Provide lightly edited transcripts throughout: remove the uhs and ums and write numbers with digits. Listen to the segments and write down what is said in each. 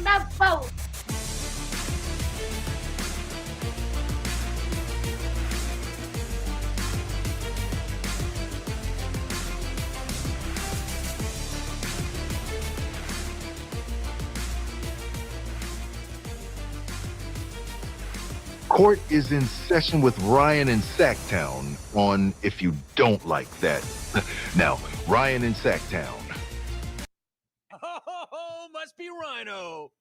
the boat. Court is in session with Ryan in Sacktown on If You Don't Like That. Now, Ryan in Sacktown. Oh, must be Ryno.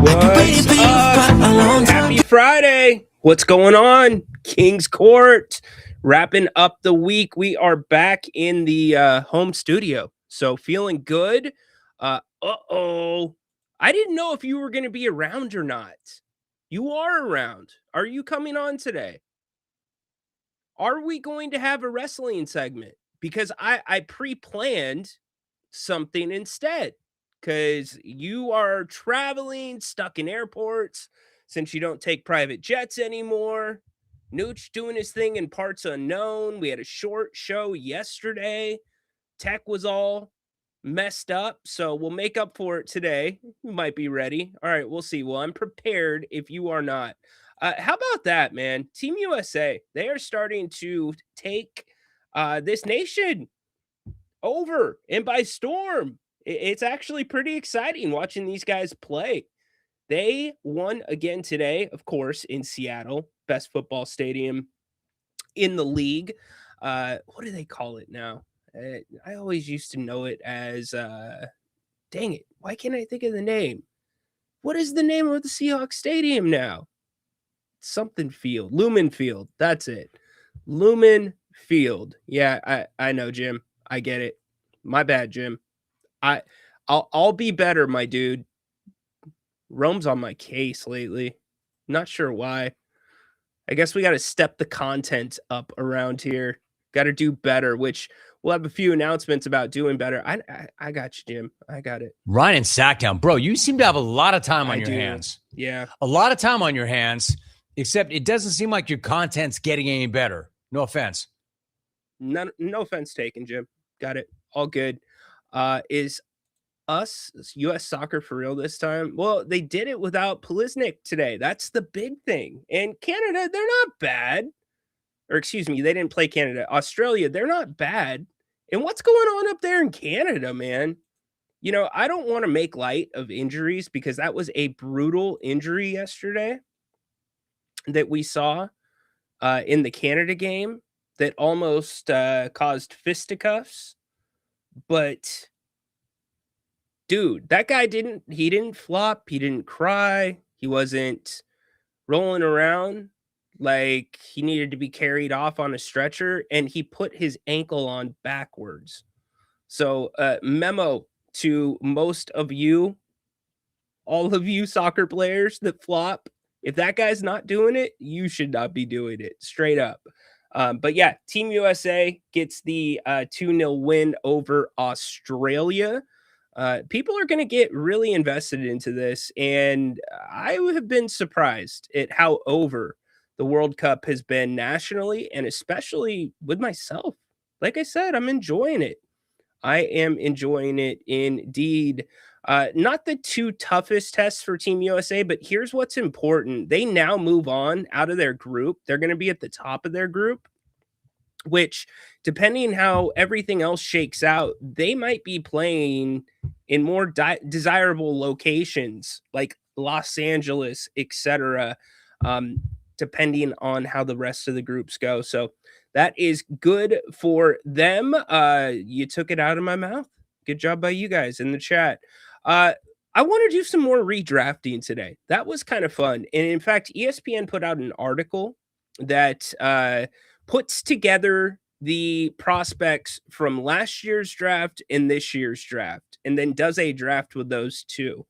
What's up? Happy Friday. What's going on? King's Court. Wrapping up the week. We are back in the home studio. So feeling good. Uh-oh. I didn't know if you were going to be around or not. You are around. Are you coming on today? Are we going to have a wrestling segment? Because I pre-planned something instead. Because you are traveling, stuck in airports, since you don't take private jets anymore. Nooch doing his thing in parts unknown. We had a short show yesterday. Tech was all messed up, so we'll make up for it today. You might be ready. All right, we'll see. Well, I'm prepared if you are not. How about that, man? Team USA, they are starting to take this nation over and by storm. It's actually pretty exciting watching these guys play. They won again today, of course, in Seattle, best football stadium in the league. What do they call it now? I always used to know it as, dang it, why can't I think of the name? What is the name of the Seahawks stadium now? Something Field, Lumen Field. That's it. Lumen Field. Yeah, I know, Jim. I get it. My bad, Jim. I'll be better, my dude. Rome's on my case lately. Not sure why. I guess we got to step the content up around here. Got to do better, which we'll have a few announcements about doing better. I got you, Jim. I got it. Ryan in Sacktown. Bro, you seem to have a lot of time on your hands. Yeah. A lot of time on your hands, except it doesn't seem like your content's getting any better. No offense. No offense taken, Jim. Got it. All good. Is U.S. soccer for real this time? Well, they did it without Pulisic today. That's the big thing. And Canada, they're not bad. Or excuse me, they didn't play Canada. Australia, they're not bad. And what's going on up there in Canada, man? You know, I don't want to make light of injuries because that was a brutal injury yesterday that we saw in the Canada game that almost caused fisticuffs. But dude, that guy didn't flop. He didn't cry. He wasn't rolling around like he needed to be carried off on a stretcher, and he put his ankle on backwards. So memo to most of you, all of you soccer players that flop, if that guy's not doing it, you should not be doing it, straight up. But yeah, Team USA gets the 2-0 win over Australia. People are going to get really invested into this, and I have been surprised at how over the World Cup has been nationally and especially with myself. Like I said, I'm enjoying it. I am enjoying it indeed. Not the two toughest tests for Team USA, but here's what's important. They now move on out of their group. They're going to be at the top of their group, which, depending how everything else shakes out, they might be playing in more desirable locations like Los Angeles, etc., depending on how the rest of the groups go. So that is good for them. You took it out of my mouth. Good job by you guys in the chat. I want to do some more redrafting today. That was kind of fun. And in fact, ESPN put out an article that puts together the prospects from last year's draft and this year's draft, and then does a draft with those two.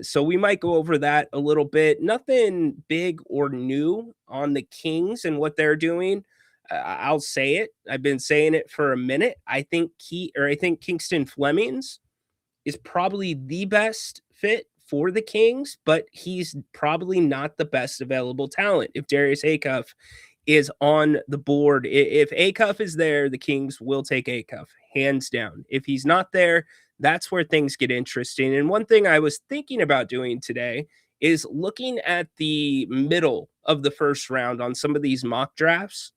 So we might go over that a little bit. Nothing big or new on the Kings and what they're doing. I'll say it. I've been saying it for a minute. I think Kingston Flemings is probably the best fit for the Kings, but he's probably not the best available talent. If Darius Acuff is on the board. If Acuff is there, the Kings will take Acuff, hands down. If he's not there, that's where things get interesting. And one thing I was thinking about doing today is looking at the middle of the first round on some of these mock drafts,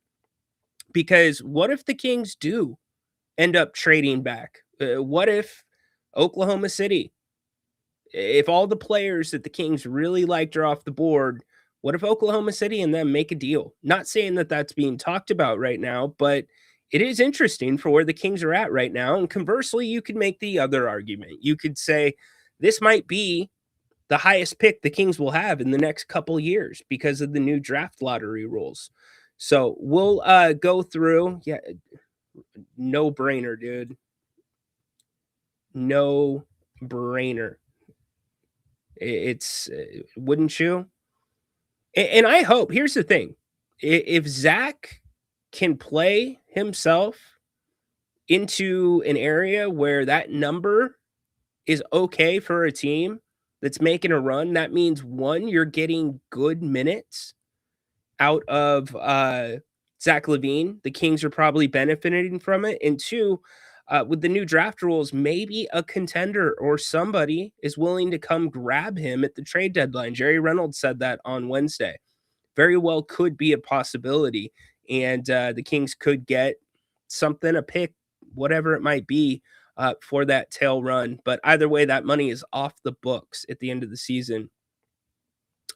because what if the Kings do end up trading back? What if Oklahoma City, if all the players that the Kings really liked are off the board, what if Oklahoma City and them make a deal? Not saying that that's being talked about right now, but it is interesting for where the Kings are at right now. And conversely, you could make the other argument. You could say this might be the highest pick the Kings will have in the next couple years because of the new draft lottery rules. So we'll go through. Yeah, no brainer, dude. No brainer. It's wouldn't you? And I hope, here's the thing, if Zach can play himself into an area where that number is okay for a team that's making a run, that means one, you're getting good minutes out of Zach LaVine. The Kings are probably benefiting from it. And two, with the new draft rules, maybe a contender or somebody is willing to come grab him at the trade deadline. Jerry Reynolds said that on Wednesday. Very well could be a possibility. And the Kings could get something, a pick, whatever it might be, for that tail run. But either way, that money is off the books at the end of the season.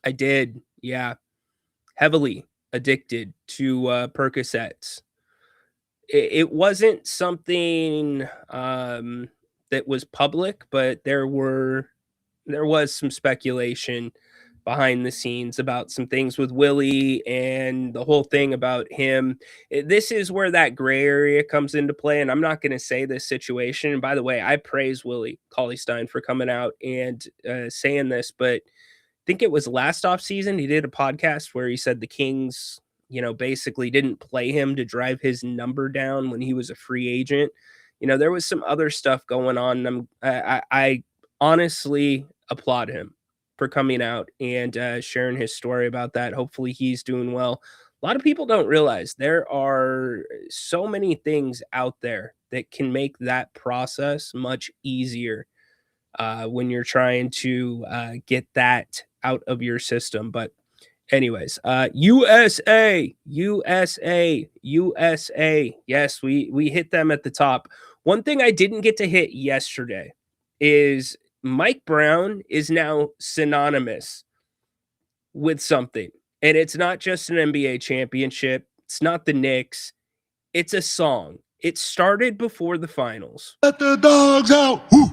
I did, yeah, heavily addicted to Percocets. It wasn't something that was public, but there was some speculation behind the scenes about some things with Willie and the whole thing about him. This is where that gray area comes into play. And I'm not going to say this situation. And by the way, I praise Willie Cauley-Stein for coming out and saying this, but I think it was last off season. He did a podcast where he said the Kings, basically didn't play him to drive his number down when he was a free agent. There was some other stuff going on. And I honestly applaud him for coming out and sharing his story about that. Hopefully he's doing well. A lot of people don't realize there are so many things out there that can make that process much easier when you're trying to get that out of your system. But anyways, USA. Yes, we hit them at the top. One thing I didn't get to hit yesterday is Mike Brown is now synonymous with something. And it's not just an NBA championship. It's not the Knicks. It's a song. It started before the finals. Let the dogs out. Woo,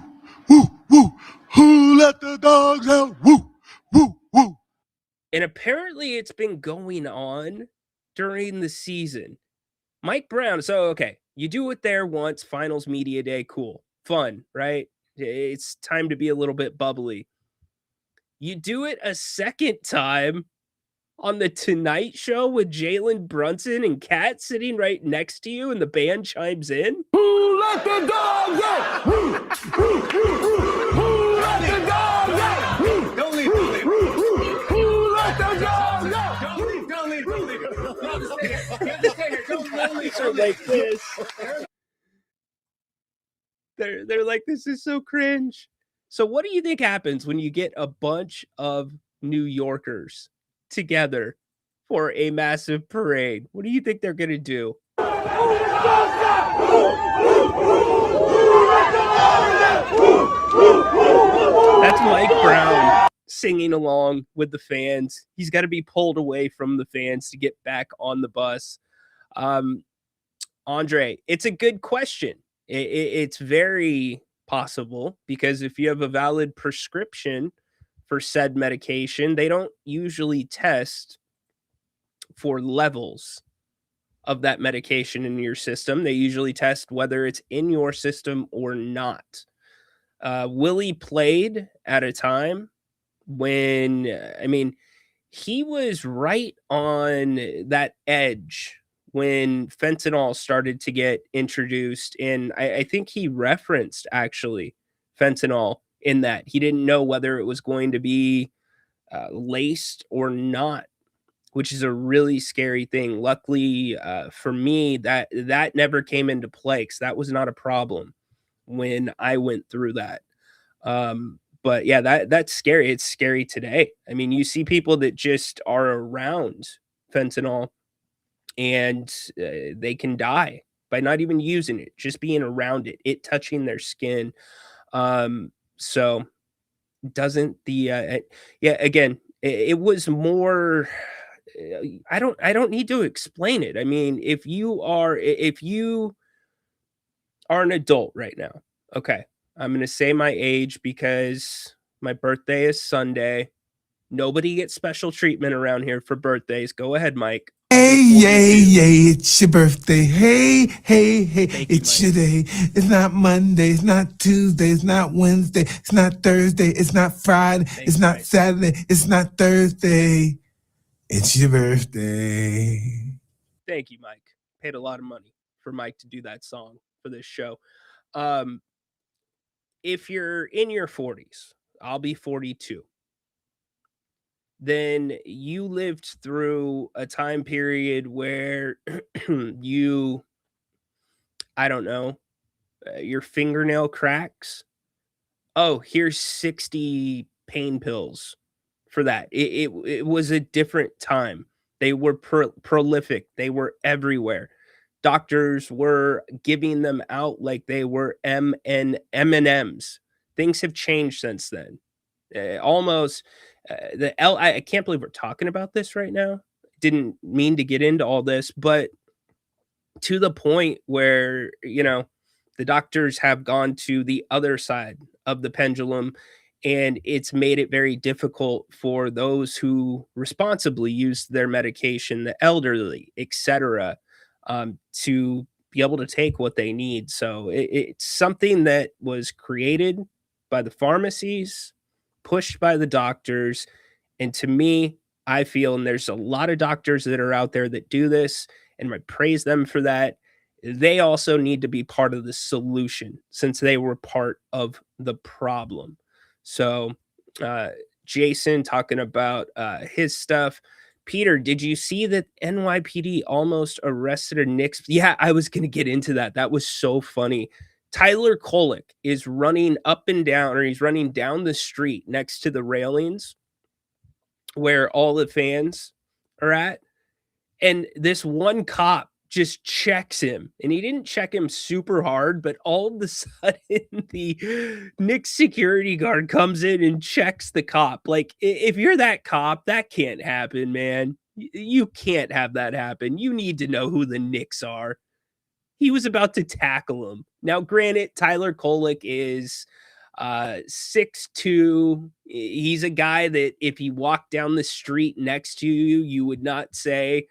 woo, woo. Who let the dogs out? Woo, woo, woo. And apparently it's been going on during the season. Mike Brown. So, okay, you do it there once, finals media day. Cool. Fun, right? It's time to be a little bit bubbly. You do it a second time on the Tonight Show with Jalen Brunson and Kat sitting right next to you, and the band chimes in. Who let the dogs out? Woo, woo, woo, woo. Who let the dogs out? Woo, don't leave, don't leave. Who let the dogs out? Don't leave, don't leave, don't leave. No, just stay here. Just stay here. Don't leave. They're like this. They're like, this is so cringe. So what do you think happens when you get a bunch of New Yorkers together for a massive parade? What do you think they're going to do? That's Mike Brown singing along with the fans. He's got to be pulled away from the fans to get back on the bus. Andre, it's a good question. It's very possible because if you have a valid prescription for said medication, they don't usually test for levels of that medication in your system. They usually test whether it's in your system or not. Willie played at a time when, he was right on that edge when fentanyl started to get introduced. And I think he referenced actually fentanyl in that. He didn't know whether it was going to be laced or not which is a really scary thing. Luckily for me, that never came into play because that was not a problem when I went through that. But yeah, that's scary. It's scary today. I mean, you see people that just are around fentanyl and they can die by not even using it, just being around it touching their skin. So doesn't the yeah, again, it was more I don't need to explain it. I mean, if you are an adult right now, okay, I'm going to say my age because my birthday is Sunday. Nobody gets special treatment around here for birthdays. Go ahead, Mike. Hey, yay, yay, it's your birthday. Hey, hey, hey, Thank you, it's Mike. your day. It's not Monday, it's not Tuesday, it's not Wednesday, it's not Thursday, it's not Friday, Thank it's you, not Mike. Saturday, it's not Thursday. It's your birthday. Thank you, Mike. Paid a lot of money for Mike to do that song for this show. Um, if you're in your 40s, I'll be 42. Then you lived through a time period where you, I don't know, your fingernail cracks. Oh, here's 60 pain pills for that. It was a different time. They were prolific. They were everywhere. Doctors were giving them out like they were M&Ms. Things have changed since then. Almost I can't believe we're talking about this right now. Didn't mean to get into all this, but to the point where, the doctors have gone to the other side of the pendulum, and it's made it very difficult for those who responsibly use their medication, the elderly, etc., to be able to take what they need. So it's something that was created by the pharmacies, pushed by the doctors, and to me, I feel, and there's a lot of doctors that are out there that do this, and I praise them for that. They also need to be part of the solution since they were part of the problem. So, uh, Jason talking about his stuff. Peter, did you see that NYPD almost arrested a Knicks? Yeah, I was going to get into that. That was so funny. Tyler Kolek is running up and down, or he's running down the street next to the railings where all the fans are at. And this one cop just checks him, and he didn't check him super hard, but all of a sudden the Knicks security guard comes in and checks the cop. Like, if you're that cop, that can't happen, man. You can't have that happen. You need to know who the Knicks are. He was about to tackle him. Now, granted, Tyler Kolek is 6'2". He's a guy that if he walked down the street next to you, you would not say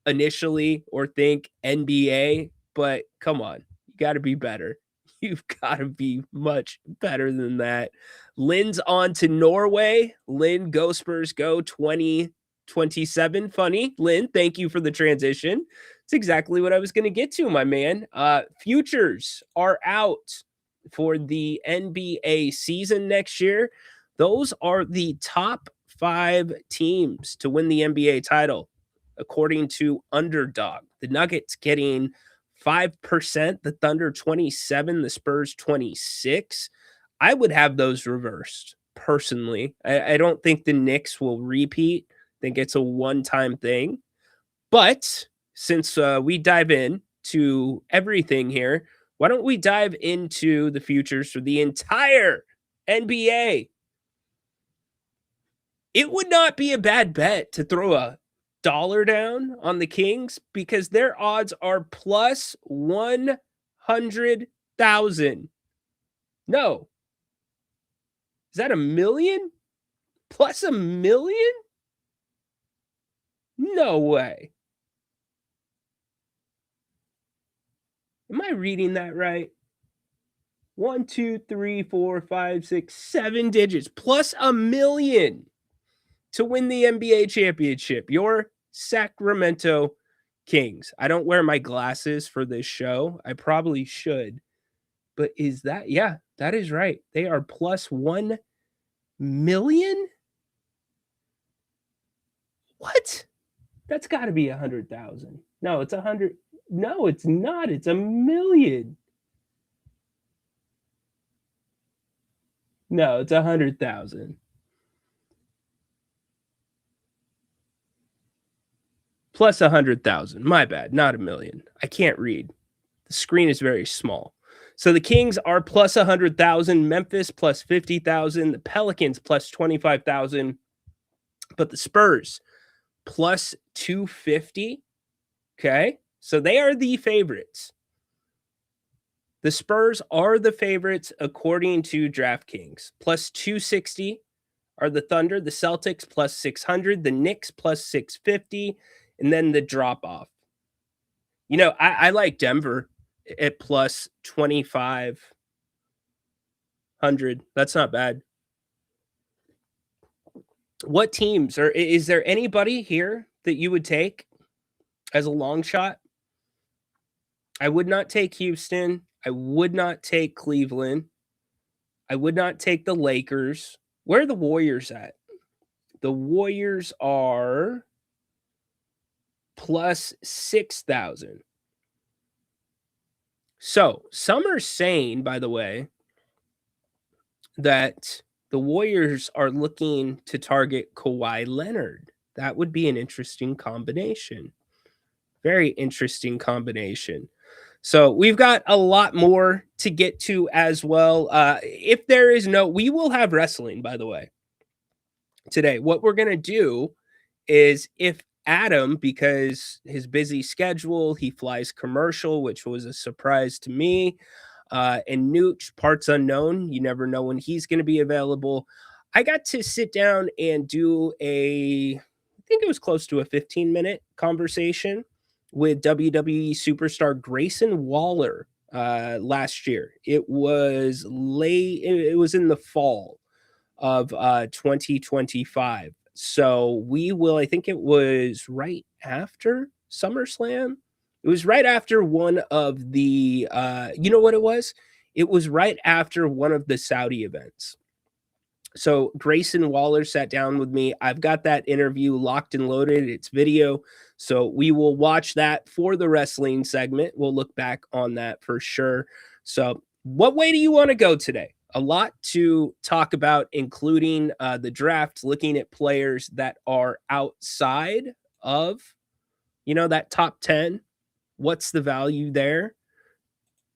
initially or think NBA, but come on, you got to be better. You've got to be much better than that. Lynn's on to Norway. Lynn, go Spurs, go 2027. Funny. Lynn, thank you for the transition. It's exactly what I was going to get to, my man. Futures are out for the NBA season next year. Those are the top 5 teams to win the NBA title, according to Underdog. The Nuggets getting 5%, the Thunder 27, the Spurs 26. I would have those reversed personally. I don't think the Knicks will repeat. I think it's a one-time thing. But since we dive in to everything here, why don't we dive into the futures for the entire NBA? It would not be a bad bet to throw a dollar down on the Kings because their odds are plus 100,000. No. Is that a million? Plus a million? No way. Am I reading that right? 1, 2, 3, 4, 5, 6, 7 digits plus a million to win the NBA championship. Your Sacramento Kings. I don't wear my glasses for this show. I probably should. But is that, yeah, that is right. They are plus 1 million? What? That's got to be 100,000. No, it's 100. No, it's not. It's 1,000,000. No, it's 100,000. Plus 100,000. My bad, not 1,000,000. I can't read. The screen is very small. So the Kings are plus 100,000, Memphis plus 50,000, the Pelicans plus 25,000, but the Spurs plus 250. Okay. So they are the favorites. The Spurs are the favorites according to DraftKings. Plus 260 are the Thunder, the Celtics plus 600, the Knicks plus 650, and then the drop off. You know, I like Denver at plus 2,500. That's not bad. What teams, or is there anybody here that you would take as a long shot? I would not take Houston. I would not take Cleveland. I would not take the Lakers. Where are the Warriors at? The Warriors are plus 6,000. So some are saying, by the way, that the Warriors are looking to target Kawhi Leonard. That would be an interesting combination. Very interesting combination. So we've got a lot more to get to as well. If there is we will have wrestling, by the way, today. What we're going to do is if Adam, because his busy schedule, he flies commercial, which was a surprise to me, and Nooch, parts unknown. You never know when he's going to be available. I got to sit down and do I think it was close to a 15-minute conversation with WWE superstar Grayson Waller last year. It was late. It was in the fall of 2025. So we will, I think it was right after SummerSlam. It was right after one of the, you know what it was? It was right after one of the Saudi events. So Grayson Waller sat down with me. I've got that interview locked and loaded. It's video. So we will watch that for the wrestling segment. We'll look back on that for sure. So what way do you want to go today? A lot to talk about, including the draft, looking at players that are outside of, that top 10. What's the value there?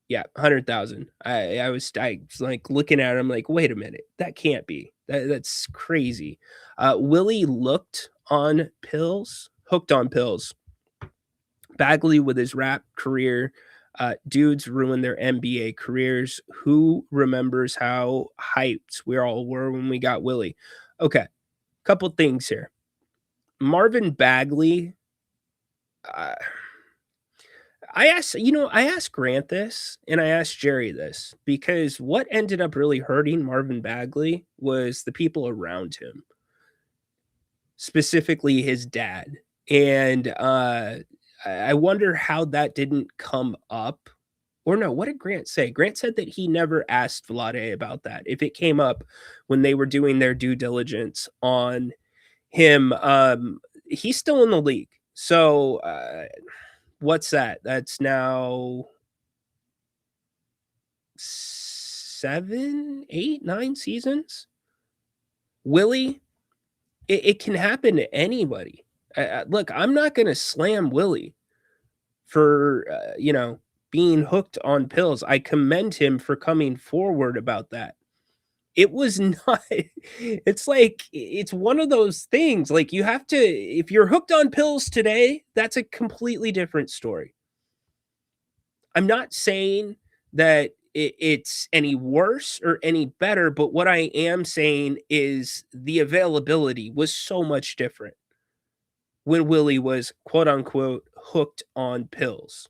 Yeah, 100,000. I was like looking at him like, wait a minute, that can't be. That's crazy. Willie hooked on pills. Bagley with his rap career. Dudes ruined their NBA careers. Who remembers how hyped we all were when we got Willie? Okay, couple things here. Marvin Bagley. I asked Grant this and I asked Jerry this because what ended up really hurting Marvin Bagley was the people around him, specifically his dad. And I wonder how that didn't come up. Or no, what did Grant say? Grant said that he never asked Vlade about that. If it came up when they were doing their due diligence on him, he's still in the league. So what's that? That's now 7, 8, 9 seasons. Willie, it can happen to anybody. Look, I'm not going to slam Willie for, being hooked on pills. I commend him for coming forward about that. It was not, it's like, it's one of those things. Like you have to, if you're hooked on pills today, that's a completely different story. I'm not saying that it's any worse or any better, but what I am saying is the availability was so much different when Willie was quote unquote hooked on pills.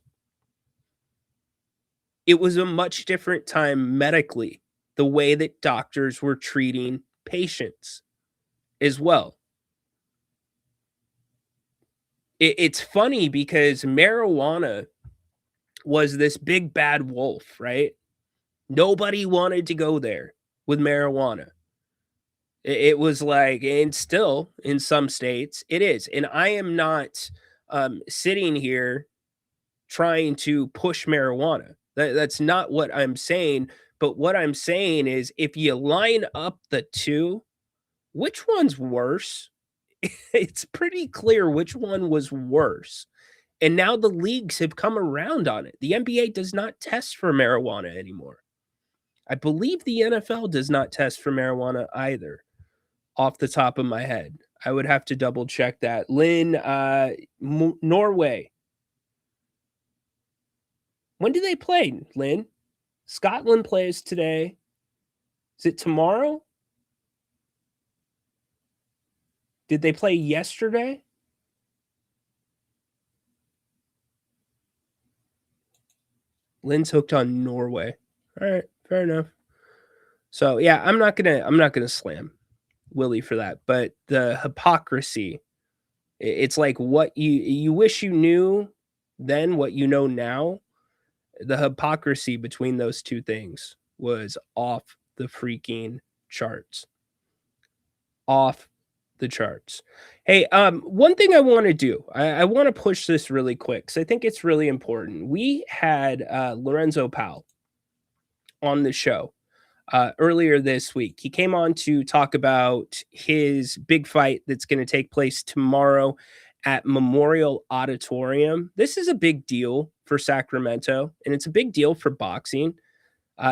It was a much different time medically, the way that doctors were treating patients as well. It's funny because marijuana was this big bad wolf, right? Nobody wanted to go there with marijuana. It was like, and still in some states it is. And I am not sitting here trying to push marijuana. That's not what I'm saying. But what I'm saying is, if you line up the two, which one's worse? It's pretty clear which one was worse. And now the leagues have come around on it. The NBA does not test for marijuana anymore. I believe the NFL does not test for marijuana either, off the top of my head. I would have to double check that. Lynn, Norway. When do they play, Lynn? Scotland plays today. Is it tomorrow? Did they play yesterday? Lynn's hooked on Norway. All right, fair enough. So yeah, I'm not gonna slam Willie for that, but the hypocrisy, it's like what you wish you knew then, what you know now. The hypocrisy between those two things was off the freaking charts. Off the charts. Hey, one thing I want to do, I want to push this really quick because I think it's really important. We had Lorenzo Powell on the show earlier this week. He came on to talk about his big fight that's going to take place tomorrow at Memorial Auditorium. This is a big deal for Sacramento, and it's a big deal for boxing.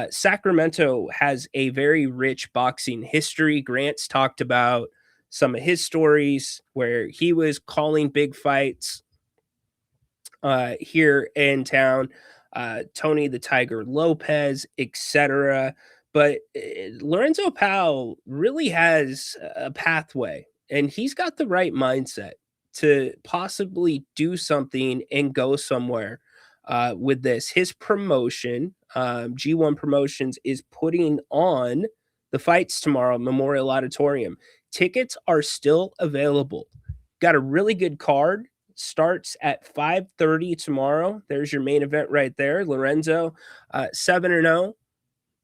Sacramento has a very rich boxing history. Grant's talked about some of his stories where he was calling big fights here in town. Tony the Tiger Lopez, etc. But Lorenzo Powell really has a pathway, and he's got the right mindset to possibly do something and go somewhere with this. His promotion, G1 Promotions, is putting on the fights tomorrow, Memorial Auditorium. Tickets are still available. Got a really good card. Starts at 5:30 tomorrow. There's your main event right there. Lorenzo, 7-0.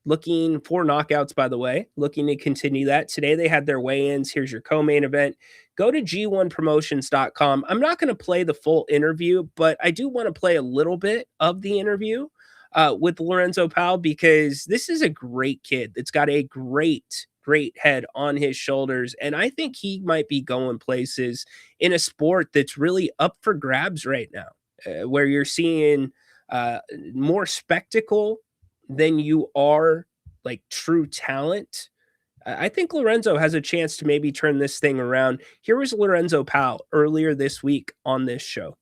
Looking for knockouts, by the way. Looking to continue that. Today they had their weigh-ins. Here's your co-main event. Go to g1promotions.com. I'm not going to play the full interview, but I do want to play a little bit of the interview with Lorenzo Powell, because this is a great kid that's got a great head on his shoulders. And I think he might be going places in a sport that's really up for grabs right now, where you're seeing more spectacle than you are like true talent. I think Lorenzo has a chance to maybe turn this thing around. Here was Lorenzo Powell earlier this week on this show.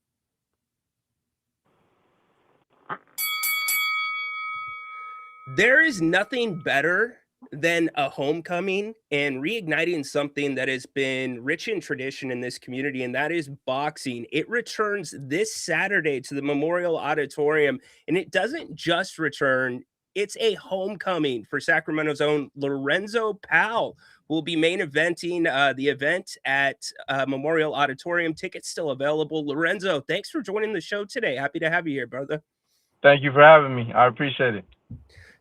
There is nothing better than a homecoming and reigniting something that has been rich in tradition in this community, and that is boxing. It returns this Saturday to the Memorial Auditorium, and it doesn't just return, it's a homecoming for Sacramento's own Lorenzo Powell, who will be main eventing the event at Memorial Auditorium. Tickets still available. Lorenzo, thanks for joining the show today. Happy to have you here, brother. Thank you for having me. I appreciate it.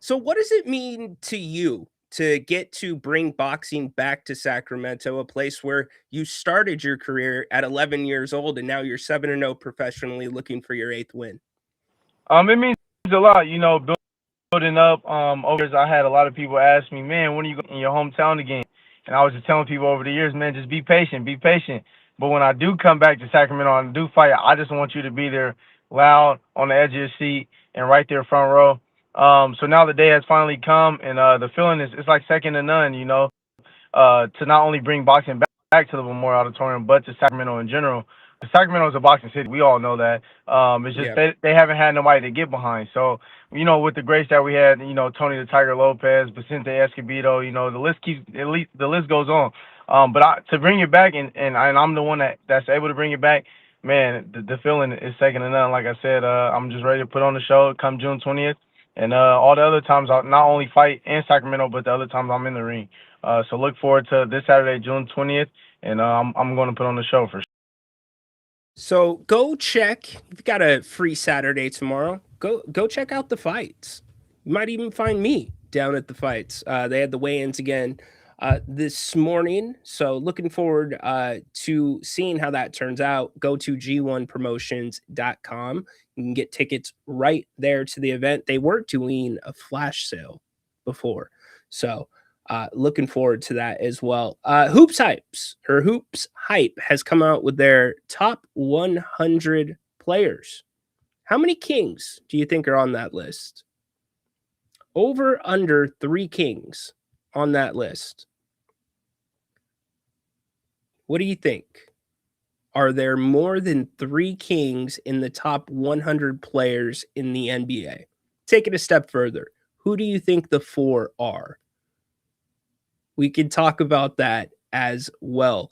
So what does it mean to you to get to bring boxing back to Sacramento, a place where you started your career at 11 years old and now you're 7-0 professionally, looking for your 8th win? It means a lot, building up. Over years, I had a lot of people ask me, man, when are you going in your hometown again? And I was just telling people over the years, man, just be patient, be patient. But when I do come back to Sacramento and do fight, I just want you to be there loud, on the edge of your seat, and right there front row. So now the day has finally come, and the feeling is, it's like second to none, to not only bring boxing back to the Memorial Auditorium, but to Sacramento in general. Sacramento is a boxing city. We all know that. It's just they haven't had nobody to get behind. So, with the greats that we had, Tony the Tiger Lopez, Vicente Escobedo, the list goes on. But to bring it back, and I'm the one that's able to bring it back, man, the feeling is second to none. Like I said, I'm just ready to put on the show come June 20th. And all the other times I'll not only fight in Sacramento, but the other times I'm in the ring. So look forward to this Saturday, June 20th, and I'm going to put on the show for sure. So go check. You've got a free Saturday tomorrow. Go check out the fights. You might even find me down at the fights. They had the weigh-ins again this morning. So looking forward to seeing how that turns out. Go to g1promotions.com. You can get tickets right there to the event. They were doing a flash sale before. So looking forward to that as well. Hoops Hype has come out with their top 100 players. How many Kings do you think are on that list? Over under 3 Kings on that list. What do you think? Are there more than 3 Kings in the top 100 players in the NBA? Take it a step further. Who do you think the 4 are? We can talk about that as well.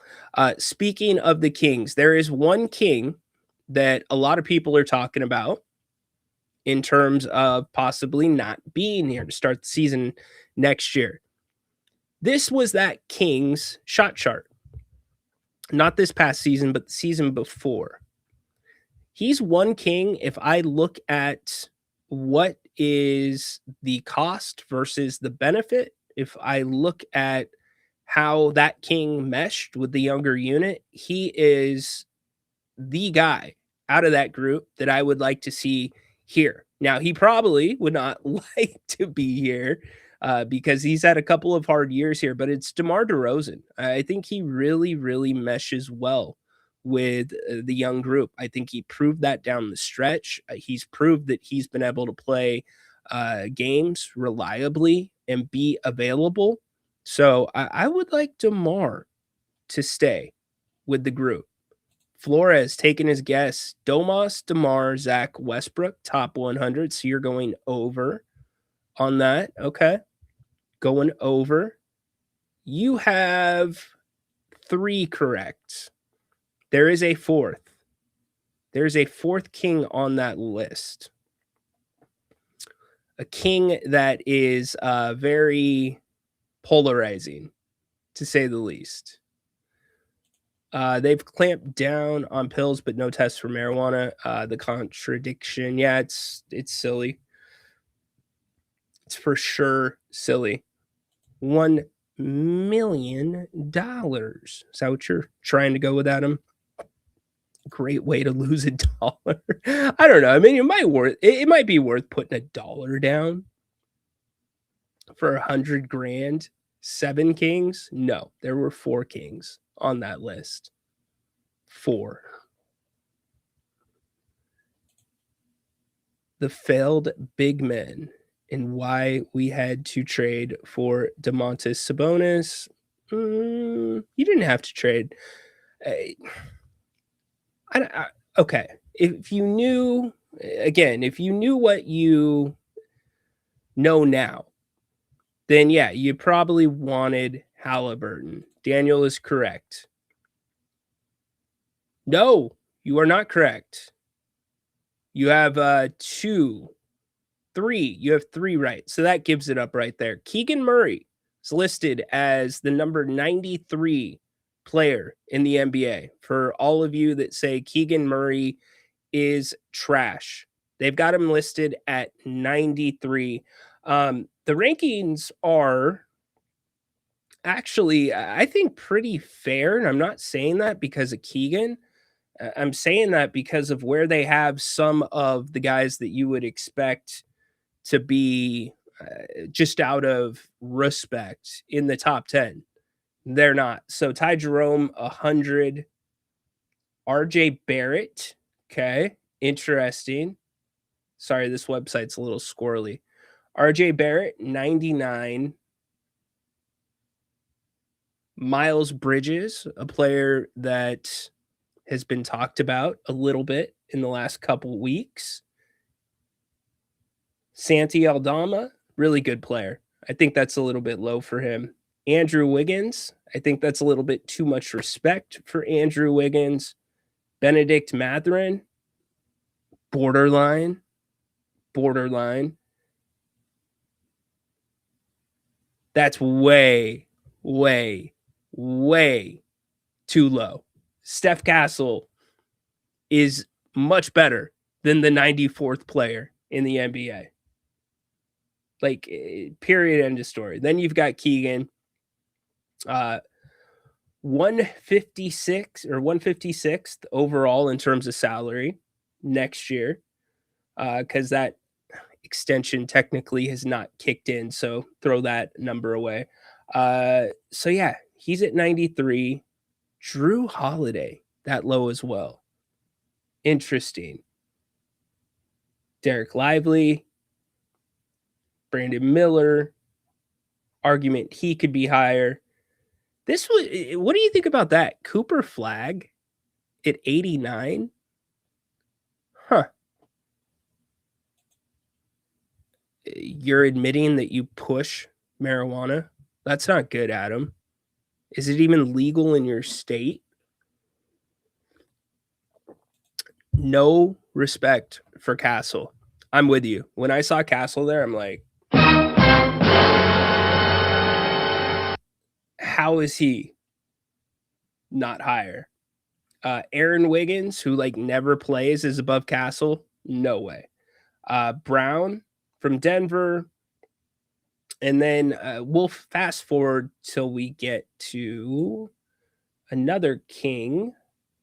Speaking of the Kings, there is one King that a lot of people are talking about in terms of possibly not being here to start the season next year. This was that King's shot chart. Not this past season, but the season before. He's one King. If I look at what is the cost versus the benefit, if I look at how that King meshed with the younger unit, he is the guy out of that group that I would like to see here. Now, he probably would not like to be here because he's had a couple of hard years here, but it's DeMar DeRozan. I think he really, really meshes well with the young group. I think he proved that down the stretch. He's proved that he's been able to play games reliably and be available. So I would like DeMar to stay with the group. Flores taking his guess. Domas, DeMar, Zach Westbrook, top 100. So you're going over on that. Okay. Going over. You have 3 correct. There is a 4th. There's a 4th King on that list. A King that is very polarizing, to say the least. They've clamped down on pills, but no tests for marijuana. The contradiction, yeah, it's silly. It's for sure silly. $1 million. Is that what you're trying to go with, Adam? Great way to lose $1. I don't know. I mean, it might be worth putting $1 down for 100 grand. 7 Kings? No, there were 4 Kings on that list. 4. The failed big men and why we had to trade for Domantas Sabonis. You didn't have to trade. Okay. If you knew what you know now, then yeah, you probably wanted Halliburton. Daniel is correct. No, you are not correct. You have 2, 3. You have 3 right. So that gives it up right there. Keegan Murray is listed as the number 93 player in the NBA. For all of you that say Keegan Murray is trash, they've got him listed at 93. The rankings are actually, I think, pretty fair. And I'm not saying that because of Keegan. I'm saying that because of where they have some of the guys that you would expect to be just out of respect in the top 10. They're not. So Ty Jerome, 100. RJ Barrett. Okay. Interesting. Sorry, this website's a little squirrely. RJ Barrett, 99. Miles Bridges, a player that has been talked about a little bit in the last couple weeks. Santi Aldama, really good player. I think that's a little bit low for him. Andrew Wiggins, I think that's a little bit too much respect for Andrew Wiggins. Benedict Mathurin, borderline. That's way, way, way too low. Steph Castle is much better than the 94th player in the NBA. Like, period, end of story. Then you've got Keegan. 156 or 156th overall in terms of salary next year, because that extension technically has not kicked in. So throw that number away. So yeah, he's at 93. Drew Holiday, that low as well. Interesting. Derek Lively, Brandon Miller, argument he could be higher. This was, what do you think about that? Cooper Flag at 89? Huh. You're admitting that you push marijuana? That's not good, Adam. Is it even legal in your state? No respect for Castle. I'm with you. When I saw Castle there, I'm like, how is he not higher? Aaron Wiggins, who like never plays, is above Castle. No way. Brown from Denver. And then we'll fast forward till we get to another king,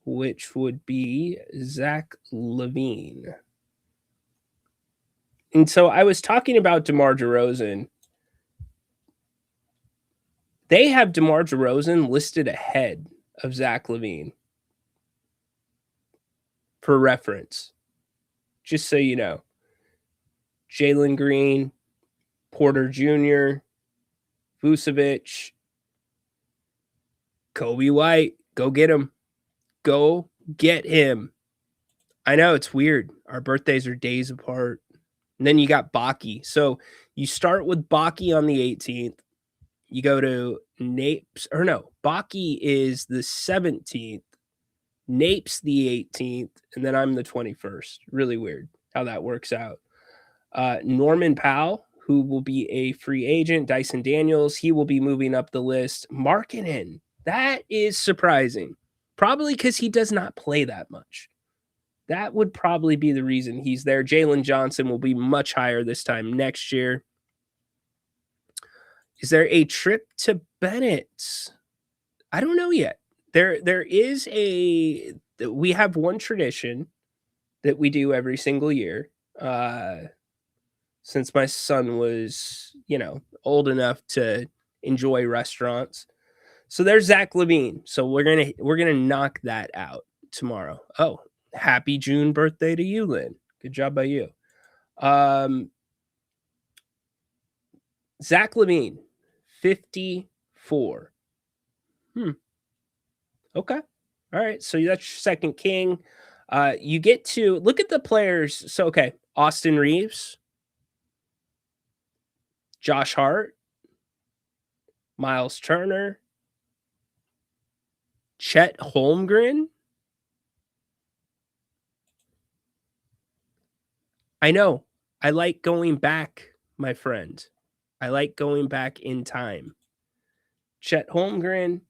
which would be Zach LaVine. And so I was talking about DeMar DeRozan. They have DeMar DeRozan listed ahead of Zach LaVine. For reference, just so you know. Jalen Green, Porter Jr., Vucevic, Kobe White. Go get him. Go get him. I know it's weird. Our birthdays are days apart. And then you got Baki. So you start with Baki on the 18th. You go to Napes. Or no, Baki is the 17th. Napes the 18th. And then I'm the 21st. Really weird how that works out. Norman Powell, who will be a free agent. Dyson Daniels, he will be moving up the list. Markkanen, that is surprising. Probably because he does not play that much. That would probably be the reason he's there. Jalen Johnson will be much higher this time next year. Is there a trip to Bennett's? I don't know yet. There is we have one tradition that we do every single year. Since my son was, old enough to enjoy restaurants. So there's Zach LaVine. So we're gonna knock that out tomorrow. Oh, happy June birthday to you, Lynn. Good job by you. Zach LaVine, 54. Okay. All right. So that's your second king. You get to look at the players. So, okay. Austin Reeves, Josh Hart, Miles Turner, Chet Holmgren. I know. I like going back, my friend. I like going back in time. Chet Holmgren,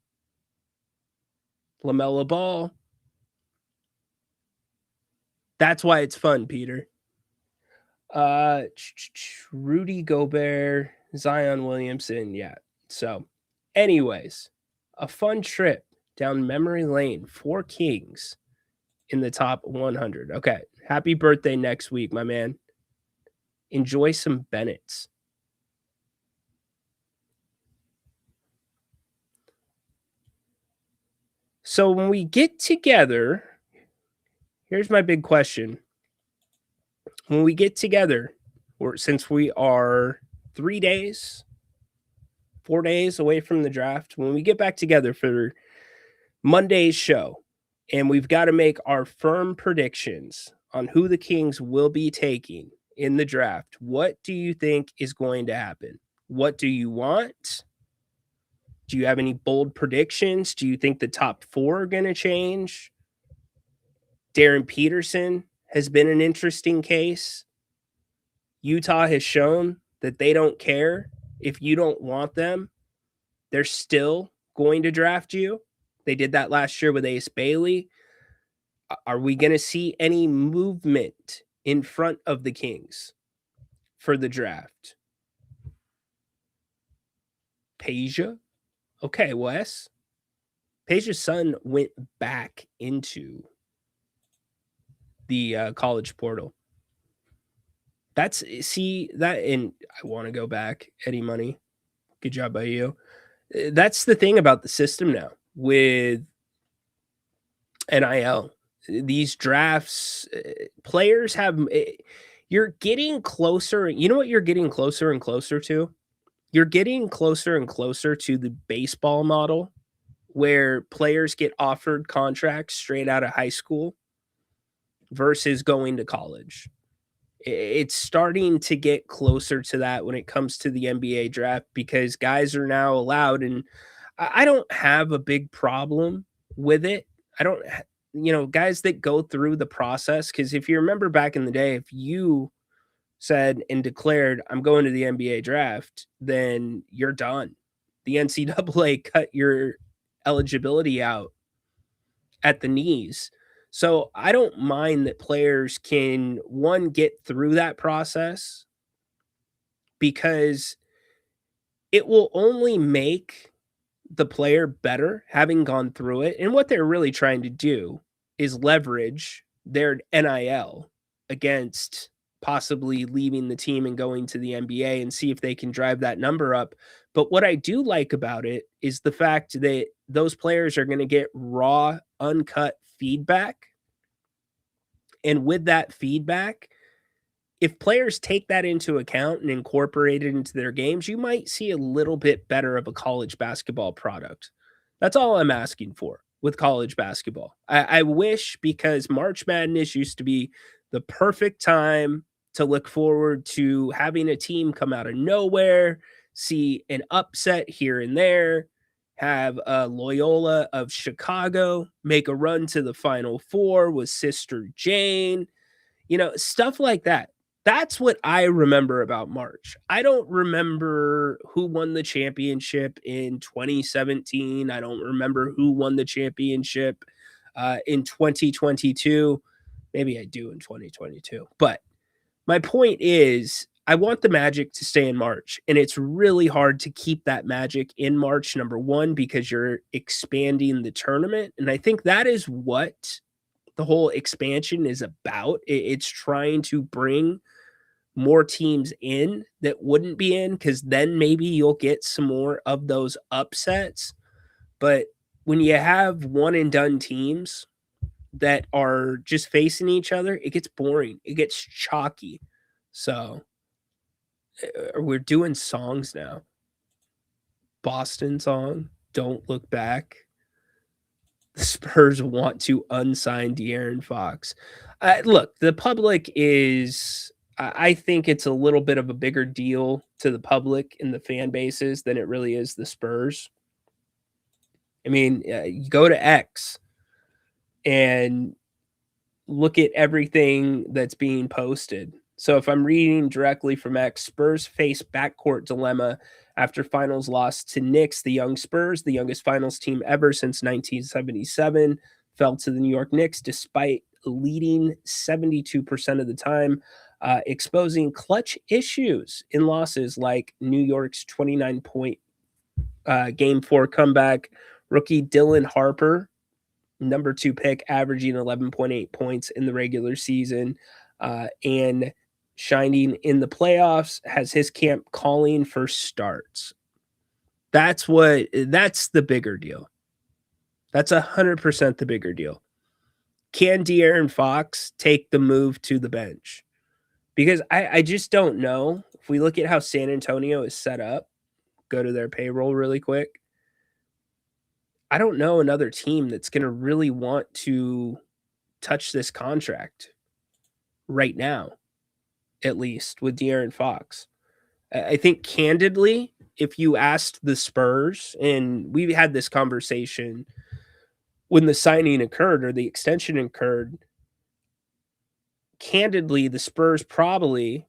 LaMelo Ball. That's why it's fun, Peter. Rudy Gobert, Zion Williamson. Yeah. So, anyways, a fun trip down memory lane. 4 kings in the top 100. Okay. Happy birthday next week, my man. Enjoy some Bennett's. So when we get together, here's my big question. When we get together, or since we are 4 days away from the draft, when we get back together for Monday's show, and we've got to make our firm predictions on who the Kings will be taking in the draft, what do you think is going to happen? What do you want? Do you have any bold predictions? Do you think the top 4 are going to change? Darren Peterson has been an interesting case. Utah has shown that they don't care if you don't want them. They're still going to draft you. They did that last year with Ace Bailey. Are we going to see any movement in front of the Kings for the draft? Peja? Okay, Wes. Paige's son went back into the college portal. See that, and I want to go back. Eddie Money, good job by you. That's the thing about the system now with NIL. These drafts, players have. You're getting closer. You know what you're getting closer and closer to? You're getting closer and closer to the baseball model where players get offered contracts straight out of high school versus going to college. It's starting to get closer to that when it comes to the NBA draft because guys are now allowed, and I don't have a big problem with it. I don't, guys that go through the process, because if you remember back in the day, if you said and declared, I'm going to the NBA draft, then you're done. The NCAA cut your eligibility out at the knees. So I don't mind that players can, one, get through that process because it will only make the player better having gone through it. And what they're really trying to do is leverage their NIL against possibly leaving the team and going to the NBA and see if they can drive that number up. But what I do like about it is the fact that those players are going to get raw, uncut feedback. And with that feedback, if players take that into account and incorporate it into their games, you might see a little bit better of a college basketball product. That's all I'm asking for with college basketball. I wish, because March Madness used to be the perfect time to look forward to having a team come out of nowhere, see an upset here and there, have Loyola of Chicago make a run to the Final Four with Sister Jane, stuff like that. That's what I remember about March. I don't remember who won the championship in 2017. I don't remember who won the championship in 2022. Maybe I do in 2022. But my point is, I want the magic to stay in March. And it's really hard to keep that magic in March, number one, because you're expanding the tournament. And I think that is what the whole expansion is about. It's trying to bring more teams in that wouldn't be in, because then maybe you'll get some more of those upsets. But when you have one and done teams that are just facing each other, it gets boring. It gets chalky. So we're doing songs now. Boston song, Don't Look Back. The Spurs want to unsign De'Aaron Fox. Look, the public is, I think it's a little bit of a bigger deal to the public and the fan bases than it really is the Spurs. I mean, you go to X and look at everything that's being posted. So if I'm reading directly from X, Spurs face backcourt dilemma after finals loss to Knicks. The young Spurs, the youngest finals team ever since 1977, fell to the New York Knicks despite leading 72% of the time, exposing clutch issues in losses like New York's 29-point Game 4 comeback. Rookie Dylan Harper, number 2 pick, averaging 11.8 points in the regular season, and shining in the playoffs, has his camp calling for starts. That's the bigger deal. That's 100% the bigger deal. Can De'Aaron Fox take the move to the bench? Because I just don't know. If we look at how San Antonio is set up, go to their payroll really quick. I don't know another team that's going to really want to touch this contract right now, at least with De'Aaron Fox. I think candidly, if you asked the Spurs, and we had this conversation when the signing occurred or the extension occurred, candidly, the Spurs probably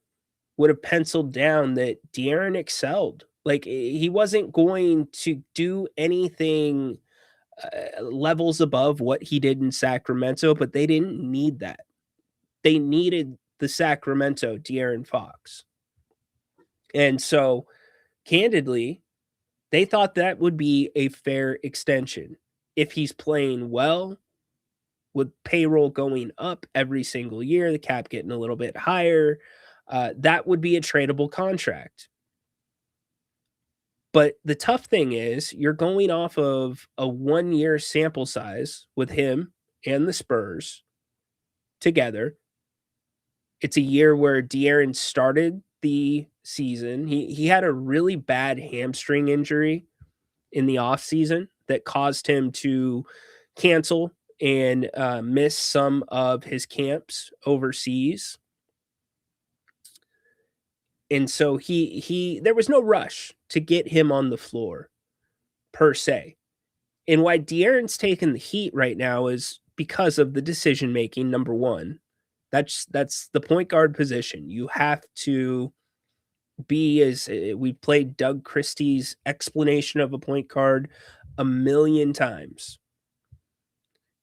would have penciled down that De'Aaron excelled. Like, he wasn't going to do anything levels above what he did in Sacramento, but they didn't need that. They needed the Sacramento De'Aaron Fox. And so, candidly, They thought that would be a fair extension. If he's playing well, with payroll going up every single year, the cap getting a little bit higher, that would be a tradable contract. But the tough thing is you're going off of a 1-year sample size with him and the Spurs together. It's a year where De'Aaron started the season. He had a really bad hamstring injury in the offseason that caused him to cancel and miss some of his camps overseas. And so there was no rush to get him on the floor per se. And why De'Aaron's taking the heat right now is because of the decision making. Number one, that's the point guard position. You have to be, as we played Doug Christie's explanation of a point guard a million times.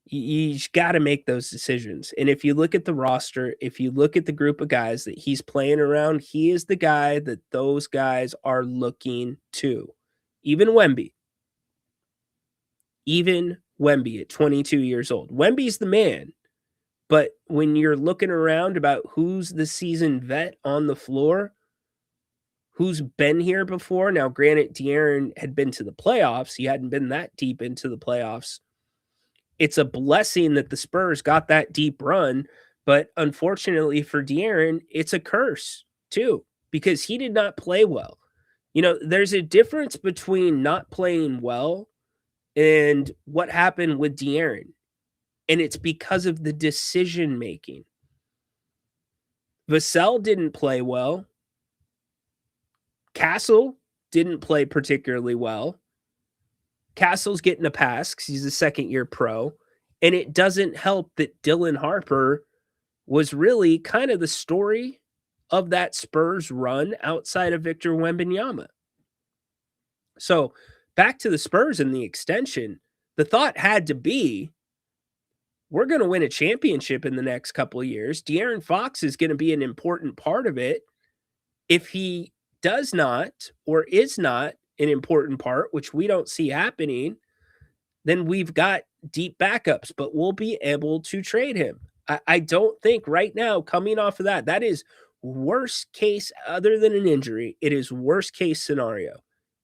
You got to make those decisions. And if you look at the roster, if you look at the group of guys that he's playing around, he is the guy that those guys are looking to. Even Wemby at 22 years old. Wemby's the man. But when you're looking around about who's the seasoned vet on the floor, who's been here before. Now, granted, De'Aaron had been to the playoffs. He hadn't been that deep into the playoffs. It's a blessing that the Spurs got that deep run, but unfortunately for De'Aaron, it's a curse too, because he did not play well. You know, there's a difference between not playing well and what happened with De'Aaron, and it's because of the decision making. Vassell didn't play well. Castle didn't play particularly well. Castle's getting a pass because he's a second-year pro, and it doesn't help that Dylan Harper was really kind of the story of that Spurs run outside of Victor Wembanyama. So back to the Spurs and the extension, the thought had to be, we're going to win a championship in the next couple of years. De'Aaron Fox is going to be an important part of it. If he does not or is not an important part, which we don't see happening, then we've got deep backups, but we'll be able to trade him. I don't think right now, coming off of that is worst case, other than an injury, it is worst case scenario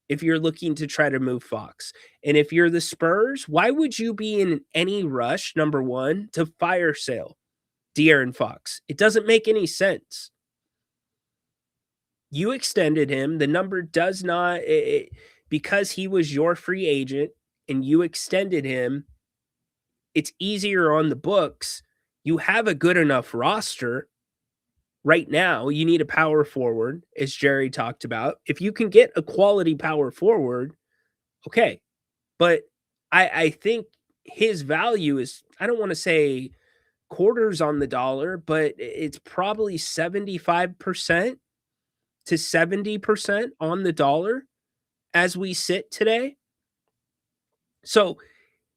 if you're looking to try to move Fox. And if you're the Spurs, why would you be in any rush, number one, to fire sale De'Aaron Fox? It doesn't make any sense. You extended him. The number does not, because he was your free agent and you extended him, it's easier on the books. You have a good enough roster right now. You need a power forward, as Jerry talked about. If you can get a quality power forward, okay. But I think his value is, I don't want to say quarters on the dollar, but it's probably 75% to 70% on the dollar as we sit today. So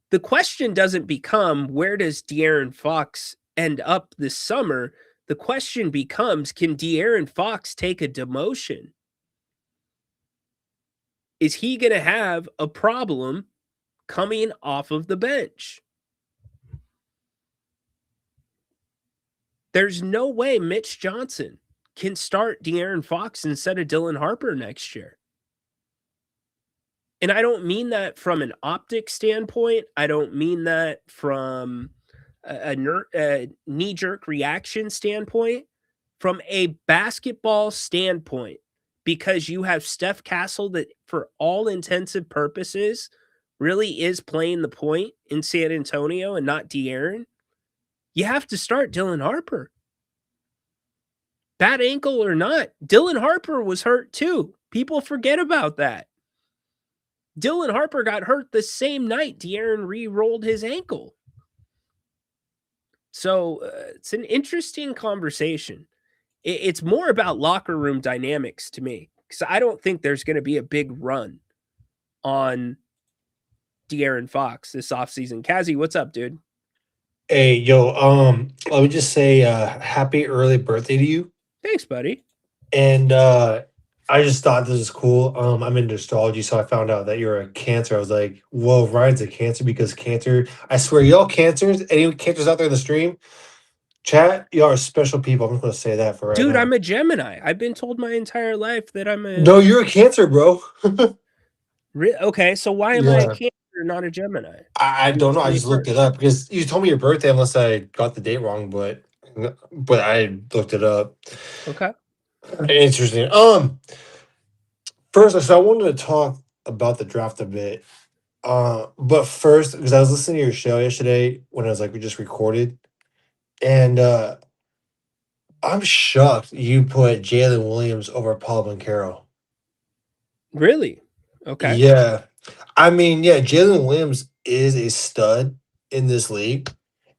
the question doesn't become, where does De'Aaron Fox end up this summer? The question becomes, can De'Aaron Fox take a demotion? Is he going to have a problem coming off of the bench? There's no way Mitch Johnson can start De'Aaron Fox instead of Dylan Harper next year. And I don't mean that from an optic standpoint. I don't mean that from a knee-jerk reaction standpoint. From a basketball standpoint, because you have Steph Castle that, for all intensive purposes, really is playing the point in San Antonio and not De'Aaron, you have to start Dylan Harper. Bad ankle or not, Dylan Harper was hurt too. People forget about that. Dylan Harper got hurt the same night De'Aaron re-rolled his ankle. So it's an interesting conversation. It's more about locker room dynamics to me, because I don't think there's going to be a big run on De'Aaron Fox this offseason. Kazi, what's up, dude? Hey, yo, let me just say happy early birthday to you. Thanks, buddy. And I just thought this was cool. I'm into astrology, so I found out that you're a Cancer. I was like, whoa, Ryan's a Cancer because Cancer. I swear, y'all Cancers, any Cancers out there in the stream, chat, y'all are special people. I'm just gonna say that for right Dude, now. I'm a Gemini. I've been told my entire life that I'm a. No, you're a Cancer, bro. Okay, so why am I a Yeah. Cancer, not a Gemini? I don't know. I just looked it 21st. up because you told me your birthday, unless I got the date wrong, but I looked it up. Okay. Interesting. First, so I wanted to talk about the draft a bit. But first, because I was listening to your show yesterday when I was like we just recorded, and I'm shocked you put Jalen Williams over Paul Banchero. Really? Okay. Yeah, I mean, yeah, Jalen Williams is a stud in this league.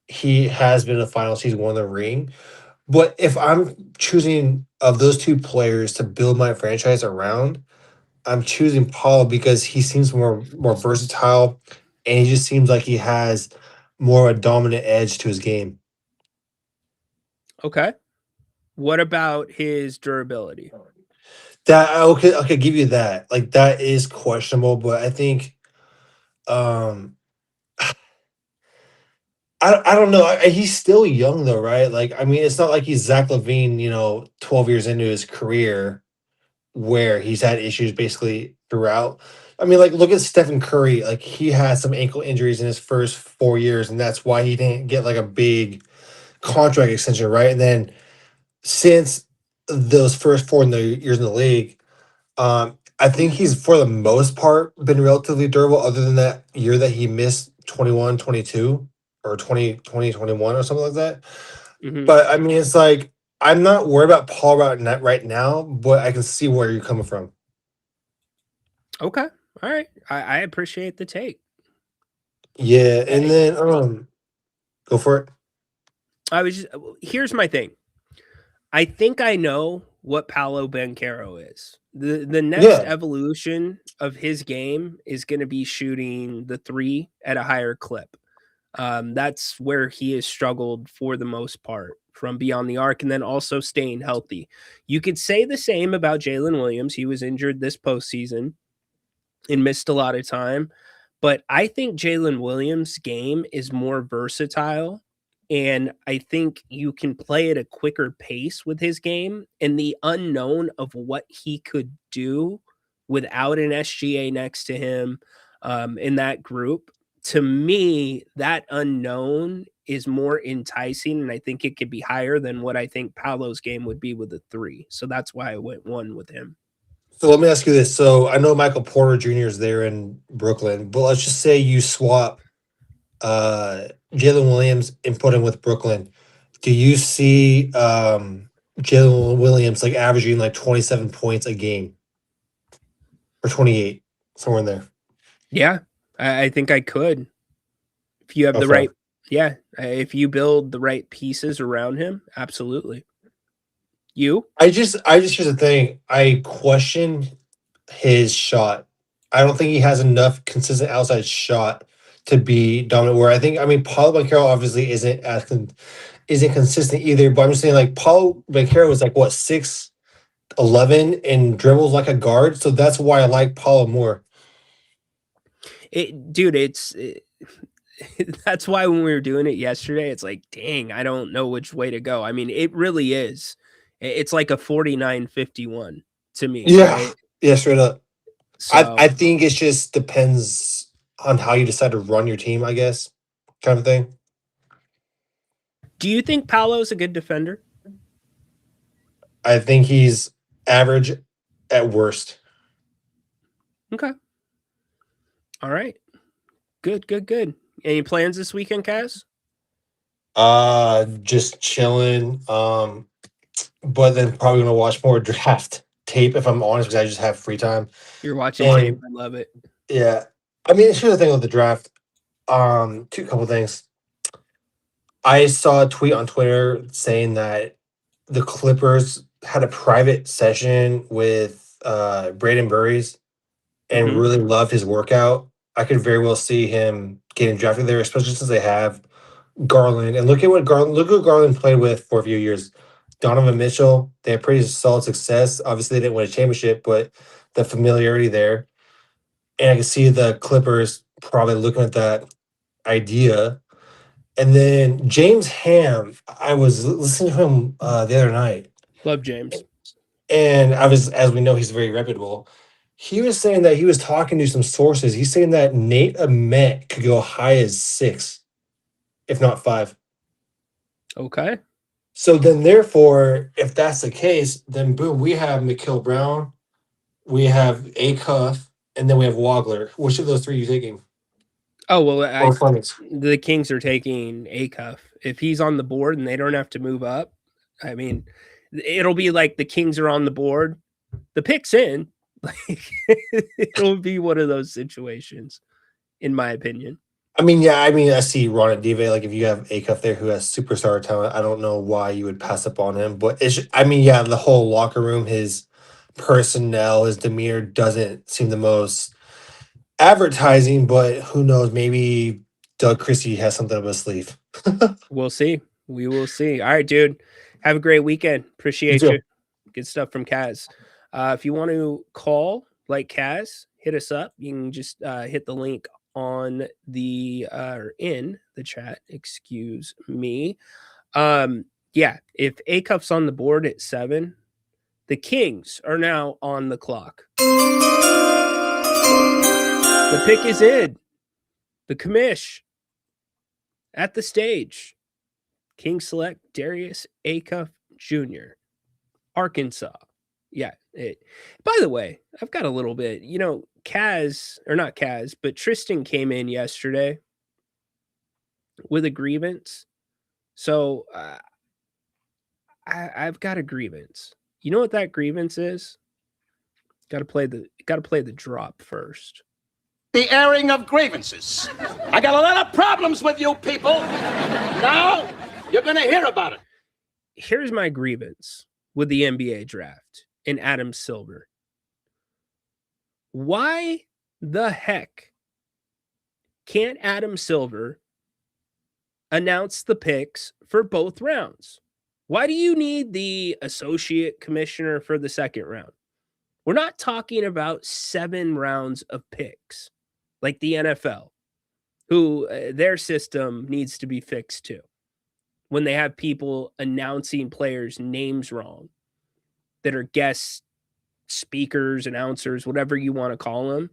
He has been in the finals. He's won the ring. But if I'm choosing of those two players to build my franchise around, I'm choosing Paul because he seems more versatile, and he just seems like he has more of a dominant edge to his game. Okay. What about his durability? That I could give you that. Like that is questionable, but I think um I don't know. He's still young though, right? Like I mean, it's not like he's Zach Levine, 12 years into his career where he's had issues basically throughout. I mean, like look at Stephen Curry. Like he had some ankle injuries in his first 4 years, and that's why he didn't get like a big contract extension, right? And then since those first years in the league, I think he's for the most part been relatively durable, other than that year that he missed 21, 22, or 2021 or something like that. Mhm. But I mean, it's like I'm not worried about Paul right now, but I can see where you're coming from. Okay. All right. I appreciate the take. Yeah, and Hey, then go for it. Here's my thing. I think I know what Paolo Banchero is. The next Yeah, evolution of his game is going to be shooting the three at a higher clip. That's where he has struggled for the most part from beyond the arc, and then also staying healthy. You could say the same about Jalen Williams. He was injured this postseason and missed a lot of time. But I think Jalen Williams' game is more versatile. And I think you can play at a quicker pace with his game. And the unknown of what he could do without an SGA next to him in that group, to me, that unknown is more enticing. And I think it could be higher than what I think Paolo's game would be with a three. So that's why I went one with him. So let me ask you this. So I know Michael Porter Jr. is there in Brooklyn, but let's just say you swap Jalen Williams and put him with Brooklyn. Do you see Jalen Williams like averaging like 27 points a game or 28, somewhere in there? Yeah, I think I could. If you have the Okay. right, yeah, if you build the right pieces around him, absolutely. You? I just here's the thing. I question his shot. I don't think he has enough consistent outside shot to be dominant. Where I mean, Paul Banchero obviously isn't consistent either. But I'm just saying, like Paul Banchero was like what 6'11" and dribbles like a guard, so that's why I like Paul more. Dude, that's why when we were doing it yesterday, it's like, dang, I don't know which way to go. I mean, it really is. It's like a 49-51 to me, Yeah, right? yeah, straight up. So, I think it just depends on how you decide to run your team, I guess, kind of thing. do you think Paolo's a good defender? I think he's average at worst. Okay. All right. Good. Any plans this weekend, Kaz? Just chilling. But then probably gonna watch more draft tape if I'm honest, because I just have free time. You're watching And tape. I love it. yeah, I mean, here's the thing with the draft. Couple things. I saw a tweet on Twitter saying that the Clippers had a private session with Braden Burries and Mhm. really loved his workout. I could very well see him getting drafted there, especially since they have Garland. And look at what Garland played with for a few years. Donovan Mitchell, they had pretty solid success. Obviously, they didn't win a championship, but the familiarity there. And I can see the Clippers probably looking at that idea. And then James Ham, I was listening to him the other night, Love James. and as we know, he's very reputable. He was saying that he was talking to some sources. He's saying that Nate Ahmet could go high as 6, if not 5. Okay. So then, therefore, if that's the case, then boom, we have McKill Brown, we have Acuff, and then we have Wagler. Which of those 3 are you taking? Oh, well, Or Flemings? the Kings are taking Acuff. If he's on the board and they don't have to move up, I mean, it'll be like the Kings are on the board, the pick's in. Like, it'll be one of those situations, in my opinion. I mean, yeah, I see Ron and Dive. Like, if you have Acuff there who has superstar talent, I don't know why you would pass up on him. But yeah, the whole locker room, his personnel, his demeanor doesn't seem the most advertising. But who knows? Maybe Doug Christie has something up his sleeve. We'll see. We will see. All right, dude. Have a great weekend. Appreciate You too. you. Good stuff from Kaz. If you want to call like Kaz, hit us up. You can just hit the link on the or in the chat. Excuse me. Yeah, if Acuff's on the board at 7, the Kings are now on the clock. The pick is in. The commish at the stage. Kings select Darius Acuff Jr., Arkansas. Yeah. By the way, I've got a little bit, Kaz, or not Kaz, but Tristan came in yesterday with a grievance. So I've got a grievance. You know what that grievance is? Got to play the drop first. The airing of grievances. I got a lot of problems with you people. Now you're going to hear about it. Here's my grievance with the NBA draft and Adam Silver. Why the heck can't Adam Silver announce the picks for both rounds? Why do you need the associate commissioner for the second round? We're not talking about 7 rounds of picks like the NFL, who their system needs to be fixed too. When they have people announcing players' names wrong that are guest speakers, announcers, whatever you want to call them.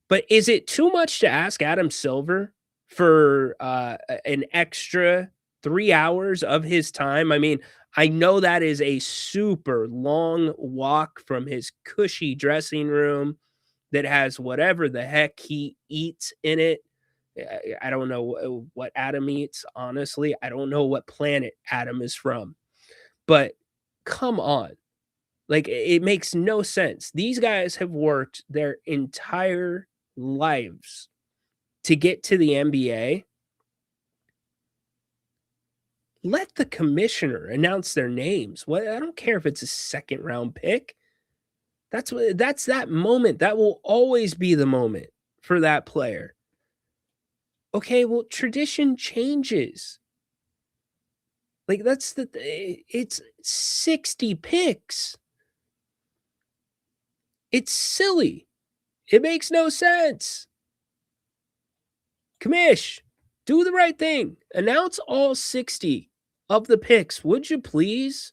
But is it too much to ask Adam Silver for an extra 3 hours of his time? I mean, I know that is a super long walk from his cushy dressing room that has whatever the heck he eats in it. I don't know what Adam eats, honestly. I don't know what planet Adam is from. But come on. Like, it makes no sense. These guys have worked their entire lives to get to the NBA. Let the commissioner announce their names. I don't care if it's a second round pick. That's that moment. That will always be the moment for that player. Okay, well, tradition changes. Like, it's 60 picks. It's silly. It makes no sense. Commish, do the right thing. Announce all 60 of the picks, would you please?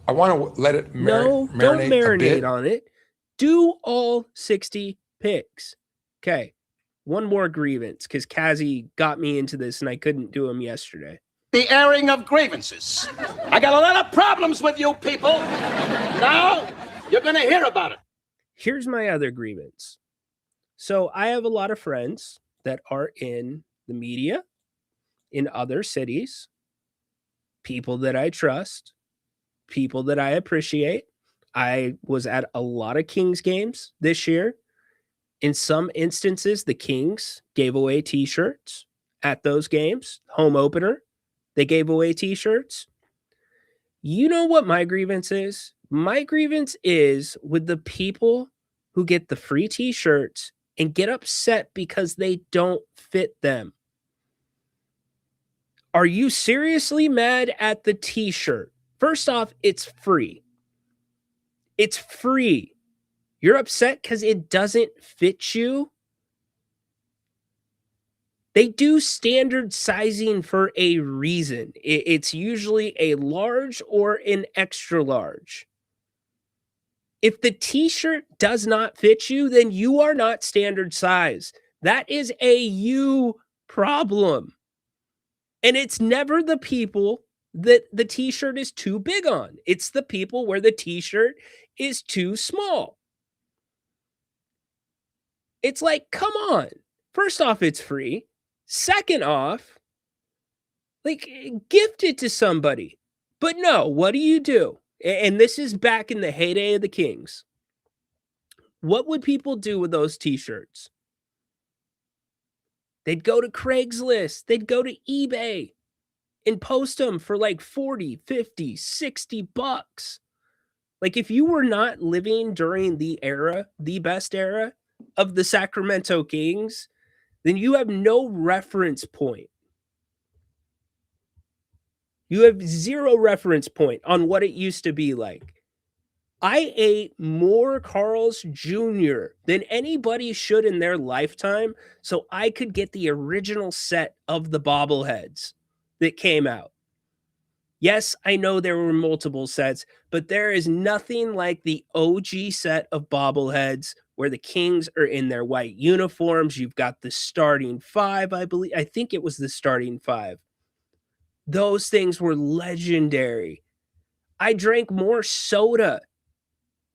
I want to let it don't marinate on it. Do all 60 picks. Okay. One more grievance, because Kazi got me into this and I couldn't do them yesterday. The airing of grievances. I got a lot of problems with you people. Now you're going to hear about it. Here's my other grievance. So I have a lot of friends that are in the media, in other cities, people that I trust, people that I appreciate. I was at a lot of Kings games this year. In some instances, the Kings gave away t-shirts at those games. Home opener, they gave away t-shirts. You know what my grievance is? My grievance is with the people who get the free t-shirts and get upset because they don't fit them. Are you seriously mad at the t-shirt? First off, it's free. It's free. You're upset because it doesn't fit you. They do standard sizing for a reason. It's usually a large or an extra large. If the t-shirt does not fit you, then you are not standard size. That is a you problem. And it's never the people that the t-shirt is too big on. It's the people where the t-shirt is too small. It's like, come on. First off, it's free. Second off, like, gift it to somebody. But no, what do? And this is back in the heyday of the Kings. What would people do with those t-shirts? They'd go to Craigslist. They'd go to eBay and post them for like 40, 50, 60 bucks. Like, if you were not living during the era, the best era of the Sacramento Kings, then you have no reference point. You have zero reference point on what it used to be like. I ate more Carl's Jr. than anybody should in their lifetime, so I could get the original set of the bobbleheads that came out. Yes, I know there were multiple sets, but there is nothing like the OG set of bobbleheads where the Kings are in their white uniforms. You've got the starting five, I believe. I think it was the starting five. Those things were legendary. I drank more soda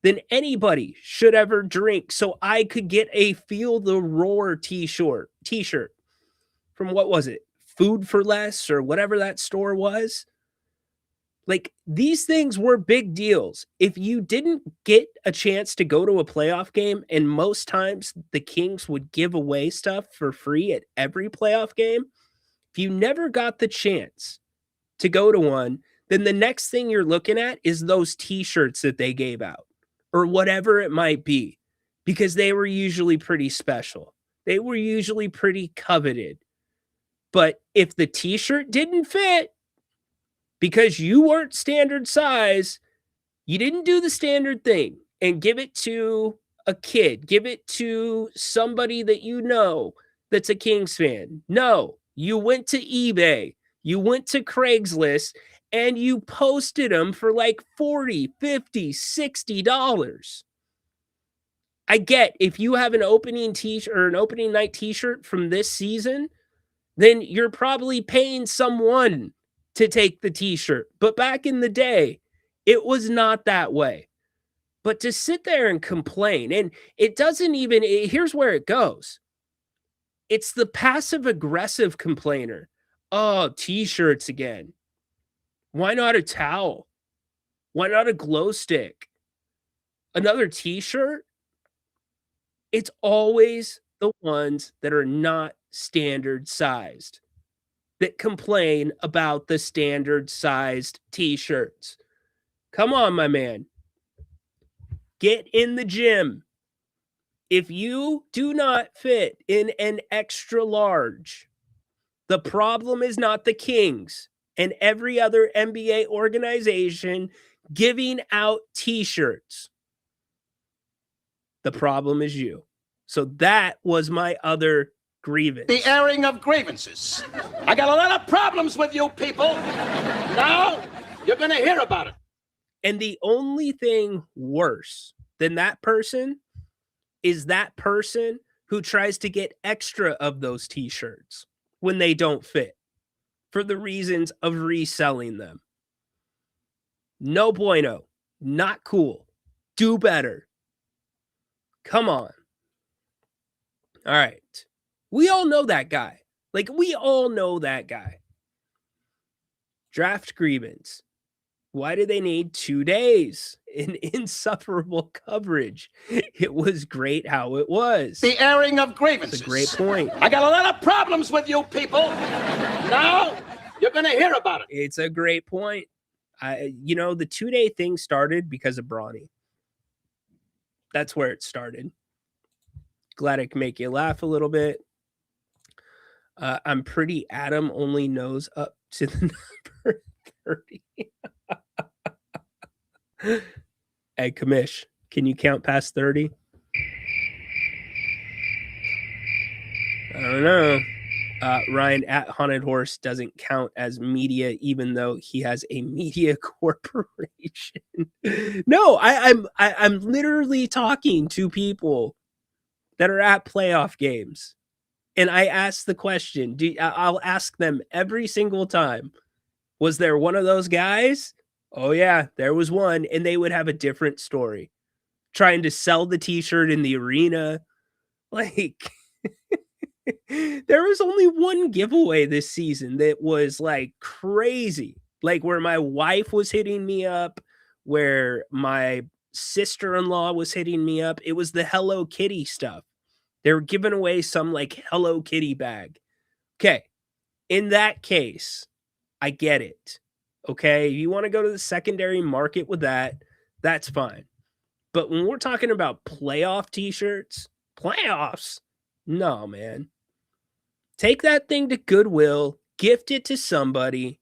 than anybody should ever drink so I could get a Feel the Roar t-shirt from, what was it, Food for Less or whatever that store was. Like, these things were big deals. If you didn't get a chance to go to a playoff game, and most times the Kings would give away stuff for free at every playoff game, if you never got the chance to go to one, then the next thing you're looking at is those t-shirts that they gave out or whatever it might be, because they were usually pretty special. They were usually pretty coveted. But if the t-shirt didn't fit because you weren't standard size, you didn't do the standard thing and give it to a kid, give it to somebody that you know that's a Kings fan. No, you went to eBay, you went to Craigslist, and you posted them for like $40, $50, $60. I get, if you have an opening t-shirt or an opening night t-shirt from this season, then you're probably paying someone to take the t-shirt. But back in the day, it was not that way. But to sit there and complain, and it doesn't even, here's where it goes. It's the passive aggressive complainer. Oh, t-shirts again. Why not a towel? Why not a glow stick? Another t-shirt? It's always the ones that are not standard sized that complain about the standard sized t-shirts. Come on, my man. Get in the gym. If you do not fit in an extra large, the problem is not the Kings and every other NBA organization giving out t-shirts. The problem is you. So that was my other grievance. The airing of grievances. I got a lot of problems with you people. Now you're going to hear about it. And the only thing worse than that person is that person who tries to get extra of those t-shirts when they don't fit for the reasons of reselling them. No bueno. Not cool. Do better. Come on. All right. We all know that guy. Like, we all know that guy. Draft grievance. Why do they need 2 days in insufferable coverage? It was great how it was. The airing of grievances. It's a great point. I got a lot of problems with you people. Now you're going to hear about it. It's a great point. The 2-day thing started because of Bronny. That's where it started. Glad I can make you laugh a little bit. I'm pretty Adam only knows up to the number 30. Hey, Kamish, can you count past 30? I don't know. Ryan at Haunted Horse doesn't count as media, even though he has a media corporation. No, I'm literally talking to people that are at playoff games, and I ask the question. I'll ask them every single time. Was there one of those guys? Oh yeah, there was one, and they would have a different story, trying to sell the T-shirt in the arena, like. There was only one giveaway this season that was like crazy, like where my wife was hitting me up, where my sister-in-law was hitting me up. It was the Hello Kitty stuff. They were giving away some like Hello Kitty bag. Okay, in that case, I get it. Okay, if you want to go to the secondary market with that, that's fine. But when we're talking about playoff t-shirts, playoffs, no, man. Take that thing to Goodwill, gift it to somebody.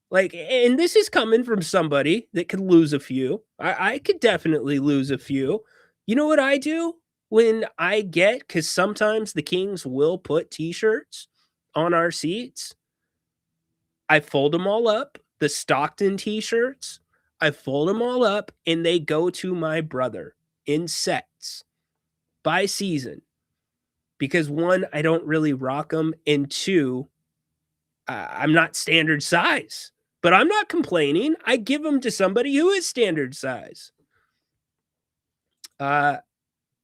Like, and this is coming from somebody that could lose a few. I could definitely lose a few. You know what I do when I get, because sometimes the Kings will put t-shirts on our seats. I fold them all up, the Stockton t-shirts. I fold them all up and they go to my brother in sets by season. Because one, I don't really rock them, and two, I'm not standard size. But I'm not complaining. I give them to somebody who is standard size.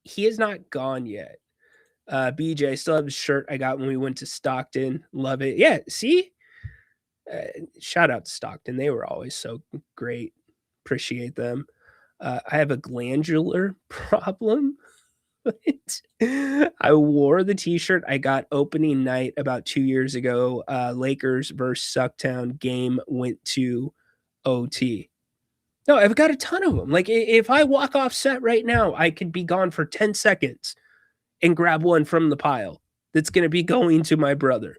He is not gone yet. BJ, still have his shirt I got when we went to Stockton. Love it. Yeah, see? Shout out to Stockton. They were always so great. Appreciate them. I have a glandular problem. I wore the t-shirt I got opening night about 2 years ago. Lakers versus Sucktown game went to OT. No, I've got a ton of them. Like if I walk off set right now, I could be gone for 10 seconds and grab one from the pile that's going to be going to my brother.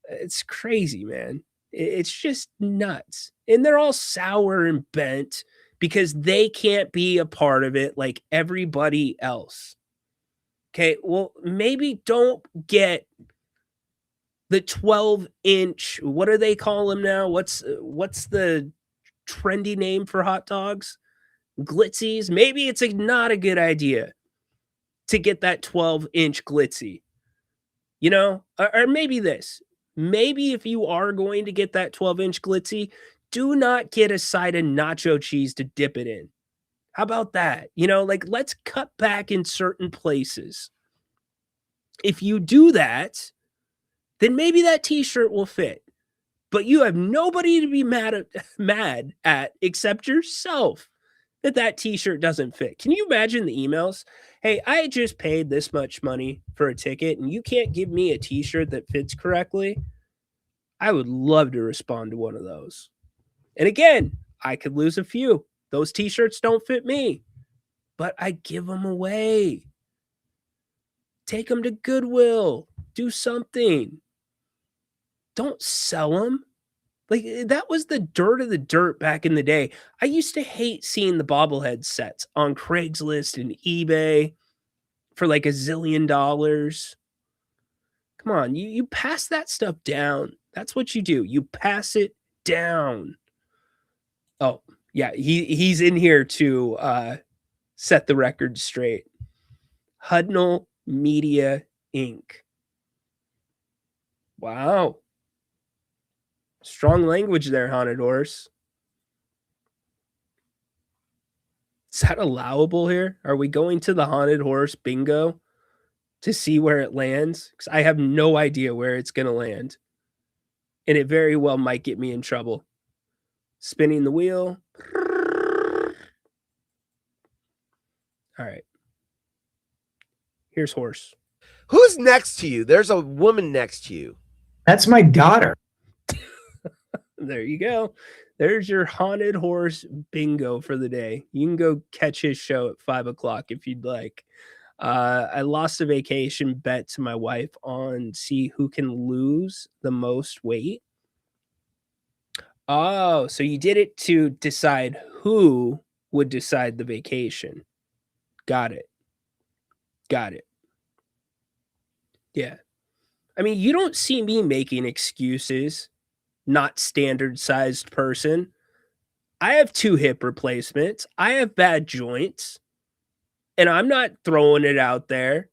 It's crazy, man. It's just nuts. And they're all sour and bent because they can't be a part of it like everybody else. Okay, well, maybe don't get the 12-inch, what do they call them now? What's the trendy name for hot dogs? Glitzies? Maybe it's not a good idea to get that 12-inch glitzy. You know? Or maybe this. Maybe if you are going to get that 12-inch glitzy, do not get a side of nacho cheese to dip it in. How about that? You know, like let's cut back in certain places. If you do that, then maybe that t-shirt will fit. But you have nobody to be mad at except yourself that t-shirt doesn't fit. Can you imagine the emails? Hey, I just paid this much money for a ticket and you can't give me a t-shirt that fits correctly. I would love to respond to one of those. And again, I could lose a few. Those t-shirts don't fit me, but I give them away. Take them to Goodwill. Do something. Don't sell them. Like that was the dirt of the dirt back in the day. I used to hate seeing the bobblehead sets on Craigslist and eBay for like $1 zillion. Come on, you pass that stuff down. That's what you do. You pass it down. Oh, yeah, he's in here to set the record straight. Hudnall Media Inc. Wow. Strong language there, Haunted Horse. Is that allowable here? Are we going to the Haunted Horse bingo to see where it lands? Because I have no idea where it's going to land. And it very well might get me in trouble. Spinning the wheel. All right. Here's Horse. Who's next to you? There's a woman next to you. That's my daughter. There you go. There's your Haunted Horse bingo for the day. You can go catch his show at 5:00 if you'd like. I lost a vacation bet to my wife on see who can lose the most weight. Oh, so you did it to decide who would decide the vacation. Got it. Got it. Yeah. I mean, you don't see me making excuses. Not standard sized person. I have 2 hip replacements. I have bad joints. And I'm not throwing it out there.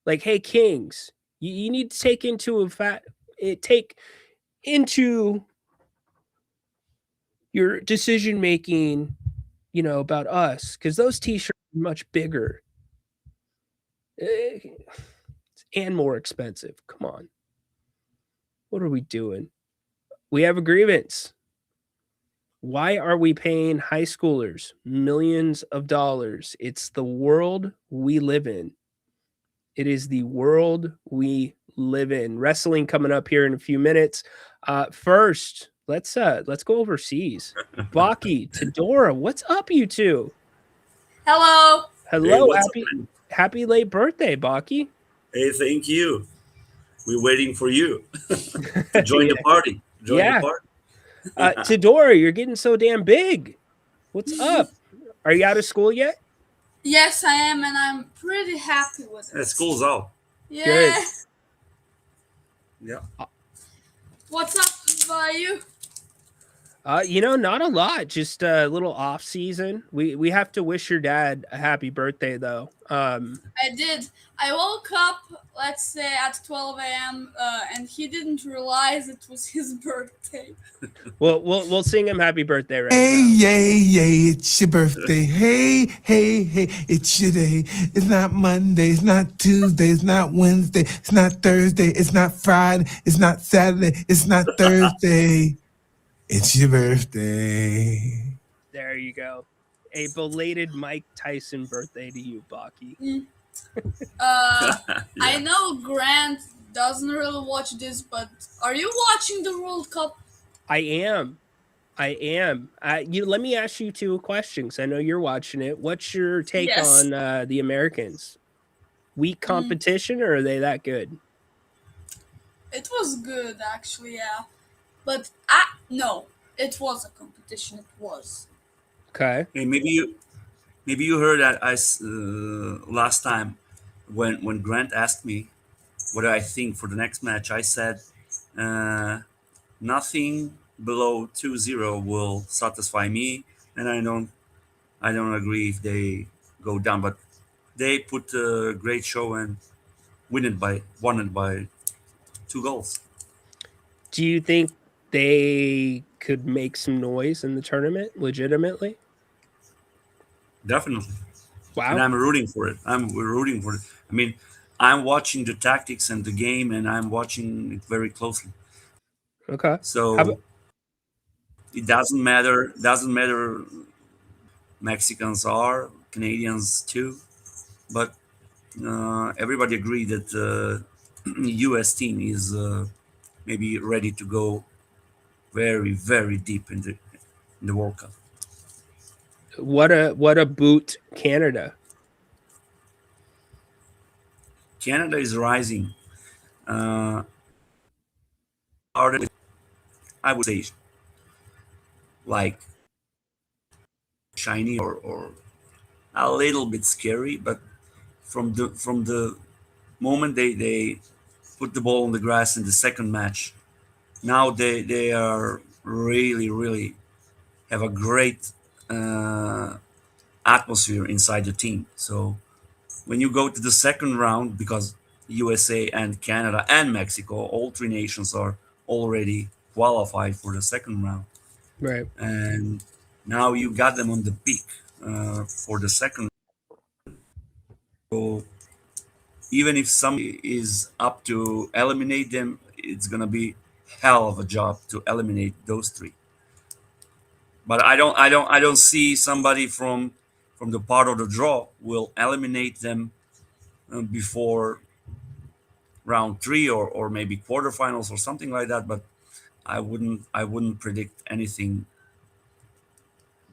Like, hey, Kings, you need to take into your decision making, about us, because those t-shirts are much bigger and more expensive. Come on. What are we doing? We have a grievance. Why are we paying high schoolers millions of dollars? It's the world we live in. It is the world we live in. Wrestling coming up here in a few minutes. First, let's go overseas. Baki, Tadora, what's up, you two? Hello. Hello, happy late birthday, Baki. Hey, thank you. We're waiting for you to join the party. The party. Tadora, you're getting so damn big. What's up? Are you out of school yet? Yes, I am, and I'm pretty happy with it. School's out. Yeah. Good. Yeah. What's up by you? Not a lot. Just a little off season. We have to wish your dad a happy birthday, though. I did. I woke up, let's say, at 12 a.m. And he didn't realize it was his birthday. Well, we'll sing him happy birthday right now. Hey, it's your birthday. Hey, it's your day. It's not Monday, it's not Tuesday, it's not Wednesday, it's not Thursday, it's not Friday, it's not Saturday, it's not Thursday. It's your birthday. There you go. A belated Mike Tyson birthday to you, Baki. I know Grant doesn't really watch this, but are you watching the World Cup? I am. Let me ask you 2 questions. I know you're watching it. What's your take on the Americans? Weak competition, or are they that good? It was good, actually, yeah. But no, it was a competition. It was. Okay. Hey, maybe you heard that last time when Grant asked me what I think for the next match. I said nothing below 2-0 will satisfy me, and I don't agree if they go down, but they put a great show and won it by 2 goals. Do you think they could make some noise in the tournament legitimately? Definitely. Wow. And I'm rooting for it. We're rooting for it. I mean, I'm watching the tactics and the game, and I'm watching it very closely. Okay. So it doesn't matter. Mexicans are, Canadians too, but everybody agreed that the U.S. team is maybe ready to go very, very deep in the World Cup. What a boot Canada. Canada is rising. I would say like shiny or a little bit scary, but from the moment they put the ball on the grass in the second match, now they are really have a great atmosphere inside the team. So when you go to the second round, because USA and Canada and Mexico, all 3 nations are already qualified for the second round. Right. And now you got them on the peak for the second round. So even if somebody is up to eliminate them, it's going to be hell of a job to eliminate those 3. But I don't see somebody from the part of the draw will eliminate them before round 3 or maybe quarterfinals or something like that. But I wouldn't predict anything.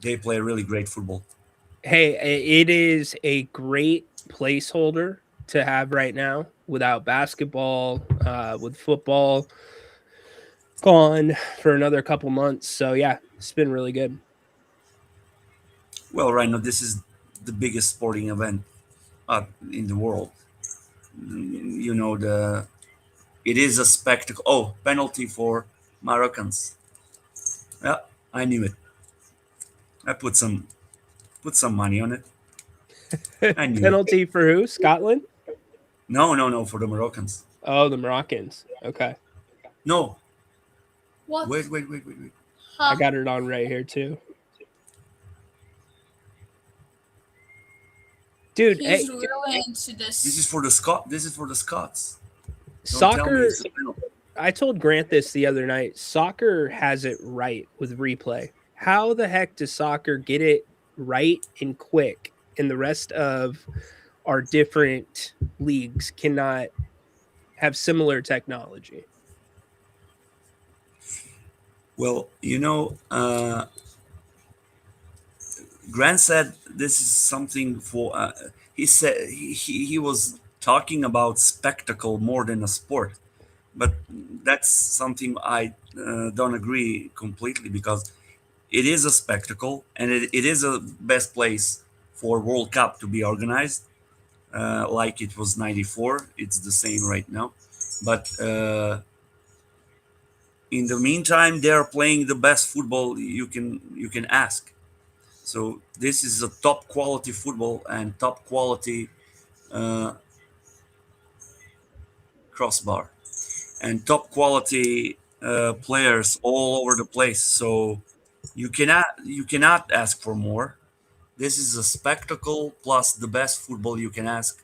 They play really great football. Hey, it is a great placeholder to have right now without basketball, with football. gone for another couple months. So yeah, it's been really good. Well, Ryno, this is the biggest sporting event in the world. You know, it is a spectacle. Oh, penalty for Moroccans. Yeah, I knew it. I put some money on it. I knew it. Penalty for who? Scotland? No, for the Moroccans. Oh, the Moroccans. Okay. No. What? Wait. I got it on right here too. Dude, He's hey, really into this. This is for the Scots. Don't tell me soccer. it's a penalty. I told Grant this the other night. Soccer has it right with replay. How the heck does soccer get it right and quick, and the rest of our different leagues cannot have similar technology? Well, you know, Grant said this is something for. He said he was talking about spectacle more than a sport, but that's something I don't agree completely, because it is a spectacle and it is a best place for World Cup to be organized. Like it was '94, it's the same right now, but in the meantime, they are playing the best football you can ask. So this is a top quality football and top quality uh, crossbar and top quality players all over the place. So you cannot ask for more. This is a spectacle plus the best football you can ask,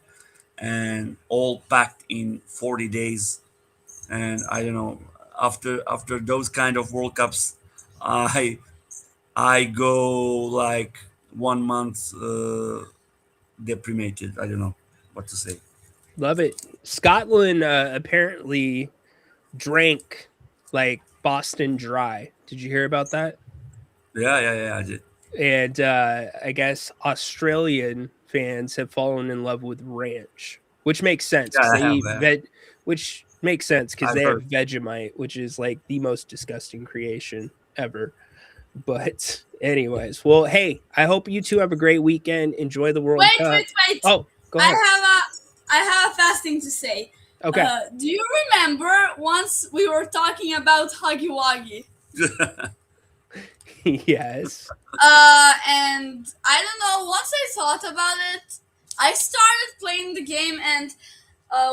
and all packed in 40 days. And I don't know, after those kind of World Cups, I I go like 1 month deprimated. I don't know what to say. Love it. Scotland apparently drank like Boston Dry. Did you hear about that? Yeah, I did. And I guess Australian fans have fallen in love with ranch, which makes sense Yeah, because I they have eat that. which makes sense because I've they have heard. Vegemite, which is like the most disgusting creation ever. But anyways, well, hey, I hope you two have a great weekend. Enjoy the World Cup. Wait. Oh, go ahead. I have a fast thing to say. Okay. Do you remember once we were talking about Huggy Wuggy? Yes. And I don't know, once I thought about it, I started playing the game and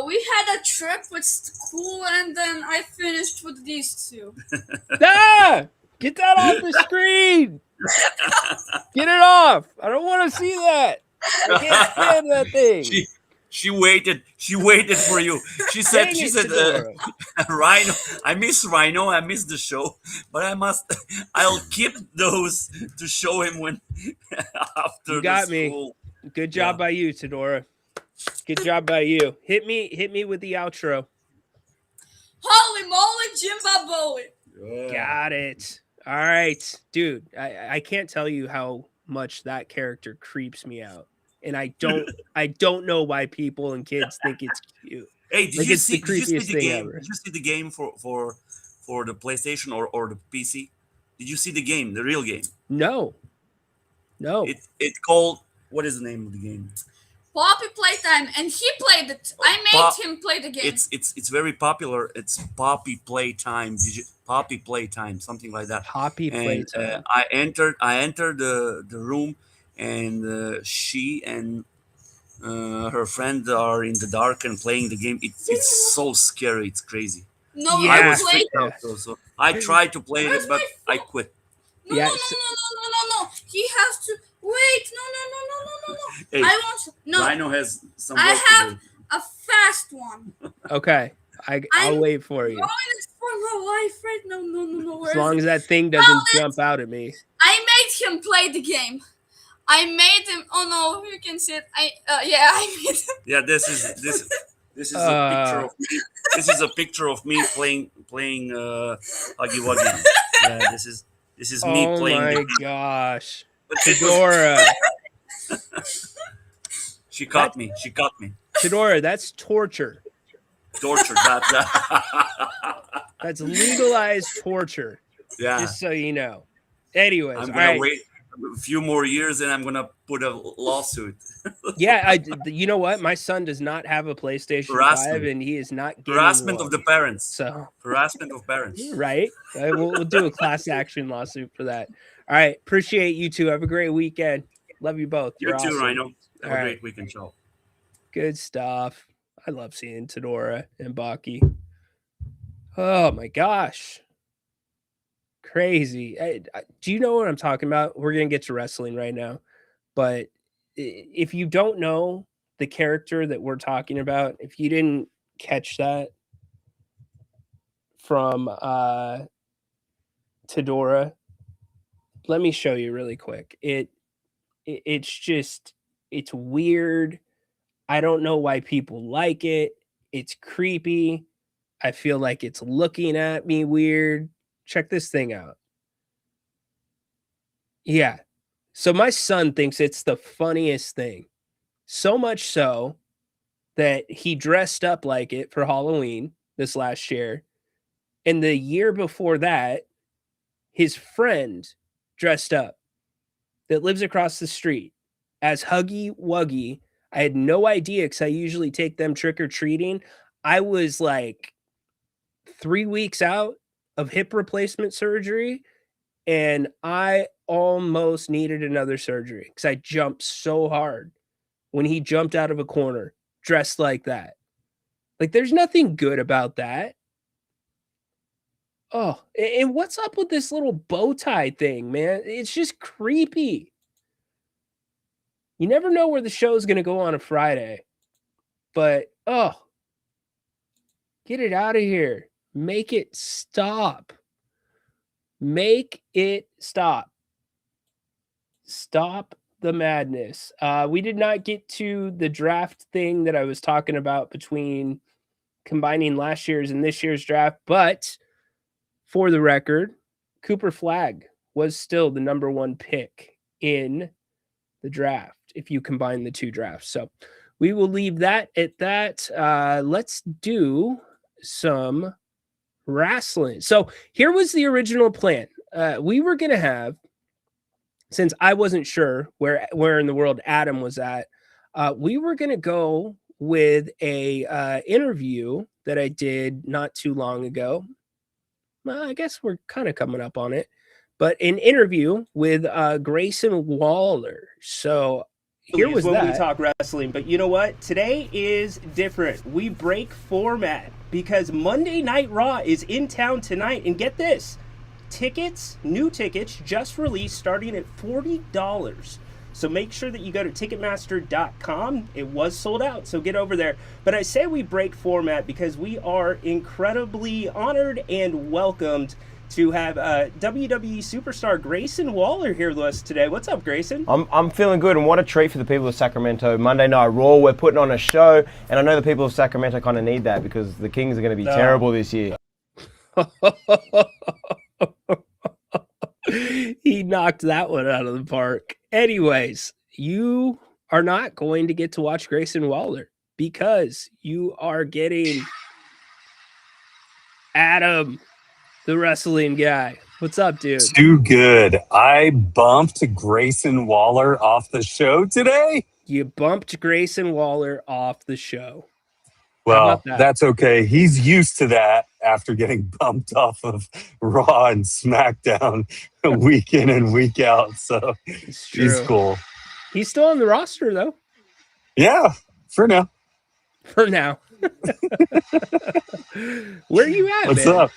we had a trip with school and then I finished with these two. Ah! Get that off the screen. Get it off. I don't want to see that. I can't stand that thing. She waited for you. She said Ryno, I miss Ryno, I miss the show, but I'll keep those to show him when after You got the school. me. Good job by you, Tedora. Good job by you. Hit me with the outro. Holy moly, Jimbo! Got it. All right, dude. I can't tell you how much that character creeps me out, and I don't know why people and kids think it's cute. Hey, did Like, you it's see the did you see creepiest the thing game? ever. Did you see the game for the PlayStation or the PC? Did you see the game, the real game? No. It called, what is the name of the game? Poppy Playtime, and he played it. I made him play the game. It's very popular. It's Poppy Playtime. Poppy Playtime, something like that. Poppy And Playtime. I entered the room, and she and her friend are in the dark and playing the game. It's so scary. It's crazy. No, Yeah. I was play. freaked out. So I tried to play it, but I quit. No, Yeah, no. He has to wait. No. Hey, I want no. Rhino has some I work have to do. a fast one. Okay. I'll I'm wait for you. Going it for my life right now. No. As long as that thing doesn't jump out at me. I made him play the game. I made him. Oh no, you can see it. I made him. Yeah, this is a picture of me. This is a picture of me playing Huggy Wuggy. Yeah, this is me Oh playing. my gosh. But it was- Fedora. she caught me. Fedora, that's torture. torture. That's legalized torture. Yeah. Just so you know. Anyways, I'm all gonna right. wait a few more years, and I'm gonna put a lawsuit. Yeah, you know what? My son does not have a PlayStation 5, and he is not getting Harassment one. of the parents. So Harassment of parents. right, we'll do a class action lawsuit for that. All right, appreciate you two. Have a great weekend. Love you both. You're You too, awesome. Ryno. Have a great weekend, show. Good stuff. I love seeing Tedora and Baki. Oh my gosh. Crazy. Do you know what I'm talking about? We're going to get to wrestling right now. But if you don't know the character that we're talking about, if you didn't catch that from Tedora, let me show you really quick. It's weird. I don't know why people like it. It's creepy. I feel like it's looking at me weird. Check this thing out. Yeah. So my son thinks it's the funniest thing. So much so that he dressed up like it for Halloween this last year. And the year before that, his friend dressed up that lives across the street as Huggy Wuggy. I had no idea because I usually take them trick-or-treating. I was like 3 weeks out of hip replacement surgery, and I almost needed another surgery because I jumped so hard when he jumped out of a corner dressed like that. Like, there's nothing good about that. Oh, and what's up with this little bow tie thing, man? It's just creepy. You never know where the show's going to go on a Friday. But, get it out of here. Make it stop. Make it stop. Stop the madness. We did not get to the draft thing that I was talking about between combining last year's and this year's draft. But for the record, Cooper Flagg was still the number one pick in the draft if you combine the two drafts. So we will leave that at that. Let's do some wrestling. So here was the original plan. We were going to have, since I wasn't sure where in the world Adam was at, we were going to go with a interview that I did not too long ago. Well, I guess we're kind of coming up on it, but an interview with Grayson Waller. So here was when we talk wrestling, but you know what? Today is different. We break format because Monday Night Raw is in town tonight, and get this. New tickets just released starting at $40. So make sure that you go to Ticketmaster.com. It was sold out, so get over there. But I say we break format because we are incredibly honored and welcomed to have WWE superstar Grayson Waller here with us today. What's up, Grayson? I'm feeling good, and what a treat for the people of Sacramento. Monday Night Raw, we're putting on a show, and I know the people of Sacramento kind of need that because the Kings are going to be terrible this year. He knocked that one out of the park. Anyways, you are not going to get to watch Grayson Waller because you are getting Adam, the wrestling guy. What's up, dude? Too good. I bumped Grayson Waller off the show today. You bumped Grayson Waller off the show. Well, that's okay. He's used to that after getting bumped off of Raw and SmackDown week in and week out. So he's cool. He's still on the roster, though. Yeah, for now. For now. Where are you at, What's man? up?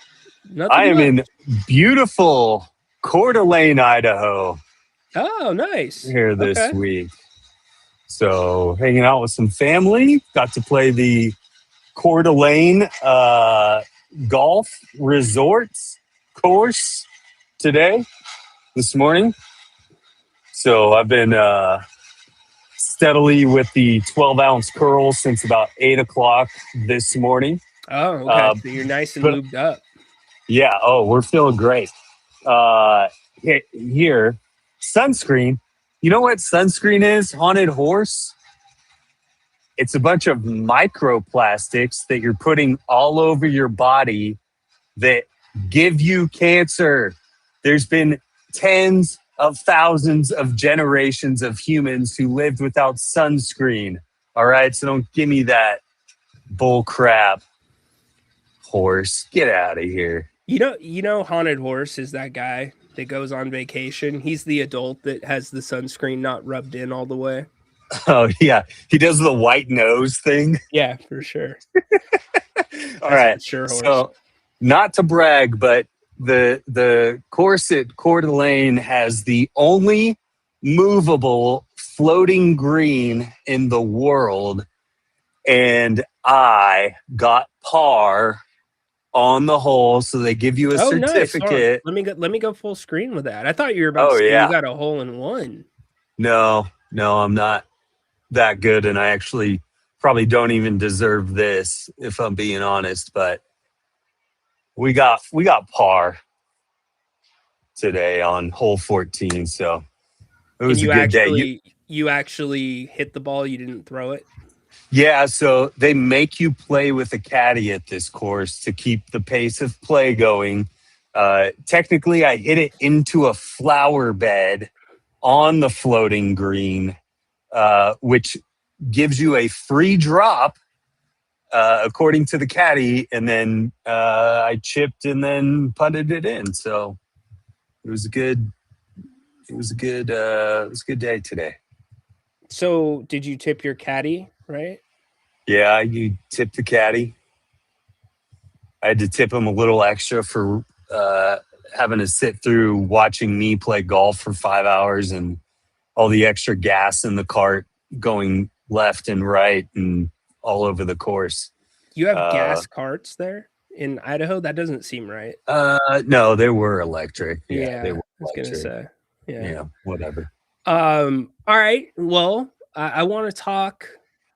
I am in beautiful Coeur d'Alene, Idaho. Oh, nice. Here this week. So hanging out with some family. Got to play the Coeur d'Alene golf resorts course this morning. So I've been steadily with the 12-ounce curls since about 8 o'clock this morning. Oh, okay. So you're nice and lubed up. Yeah. Oh, we're feeling great. Here, sunscreen. You know what sunscreen is? Haunted horse. It's a bunch of microplastics that you're putting all over your body that give you cancer. There's been tens of thousands of generations of humans who lived without sunscreen. All right, so don't give me that bull crap. Horse, get out of here. You know, Haunted Horse is that guy that goes on vacation. He's the adult that has the sunscreen not rubbed in all the way. Oh yeah, he does the white nose thing. Yeah, for sure. All right, sure, Horse. so not to brag, but the course at Coeur d'Alene has the only movable floating green in the world, and I got par on the hole, so they give you a certificate. Nice. Let me go full screen with that. I thought you were about to say you got a hole in one. No, I'm not that good, and I actually probably don't even deserve this, if I'm being honest. But we got par today on hole 14, so it was a good day. You actually hit the ball. You didn't throw it. Yeah, so they make you play with a caddy at this course to keep the pace of play going. Technically, I hit it into a flower bed on the floating green, which gives you a free drop, according to the caddy. And then I chipped and then putted it in. So it was a good day today. So did you tip your caddy? Right? Yeah, you tip the caddy. I had to tip him a little extra for having to sit through watching me play golf for 5 hours and all the extra gas in the cart going left and right and all over the course. You have gas carts there in Idaho? That doesn't seem right. No, they were electric. Yeah, they were I was gonna say. Yeah, whatever. All right. Well, I want to talk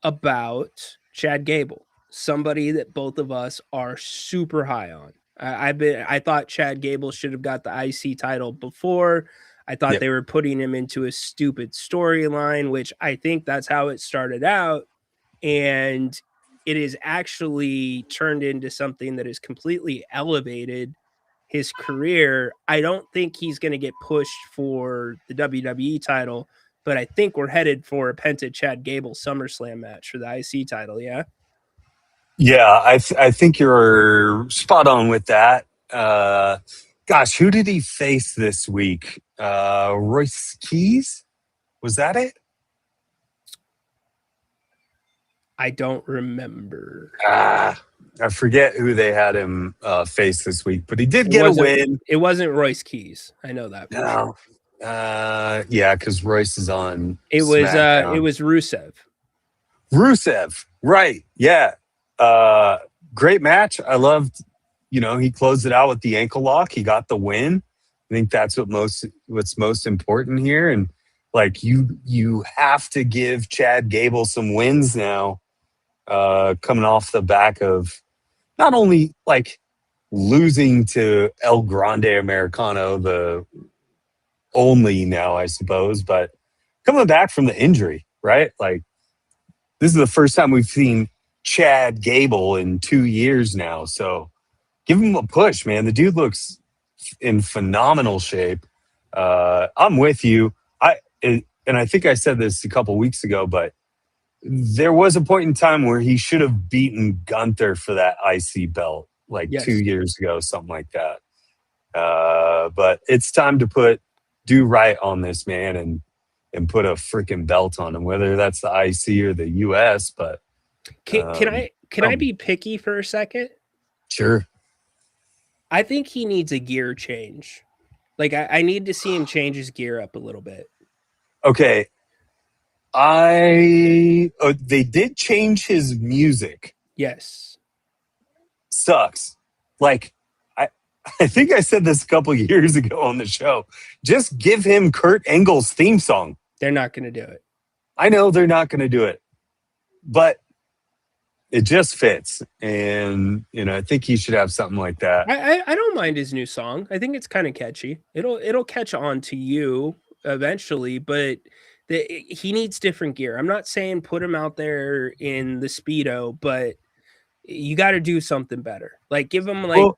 about Chad Gable, somebody that both of us are super high on. I thought Chad Gable should have got the IC title before. I thought they were putting him into a stupid storyline, which I think that's how it started out. And it is actually turned into something that has completely elevated his career. I don't think he's going to get pushed for the WWE title, but I think we're headed for a Penta Chad Gable SummerSlam match for the IC title. Yeah. Yeah, I think you're spot on with that. Gosh, who did he face this week? Royce Keys? Was that it? I don't remember. I forget who they had him face this week, but he did get a win. It wasn't Royce Keys. I know that. No. Yeah, because Royce is on. It was Rusev. Rusev, right? Yeah. Great match. I loved. He closed it out with the ankle lock. He got the win. I think that's what's most important here. And like you have to give Chad Gable some wins now, coming off the back of not only like losing to El Grande Americano, the only now, I suppose, but coming back from the injury, right? Like this is the first time we've seen Chad Gable in 2 years now. So give him a push, man. The dude looks in phenomenal shape. I'm with you. And I think I said this a couple weeks ago, but there was a point in time where he should have beaten Gunther for that IC belt, like 2 years ago, something like that. But it's time to do right on this man and put a freaking belt on him, whether that's the IC or the US. But can I be picky for a second? Sure. I think he needs a gear change. Like I need to see him change his gear up a little bit. Okay. They did change his music. Yes. Sucks. Like, I think I said this a couple years ago on the show. Just give him Kurt Angle's theme song. They're not going to do it. I know they're not going to do it, but it just fits. And, I think he should have something like that. I don't mind his new song. I think it's kind of catchy. It'll catch on to you eventually, but He needs different gear. I'm not saying put him out there in the Speedo, but you got to do something better. Like give him like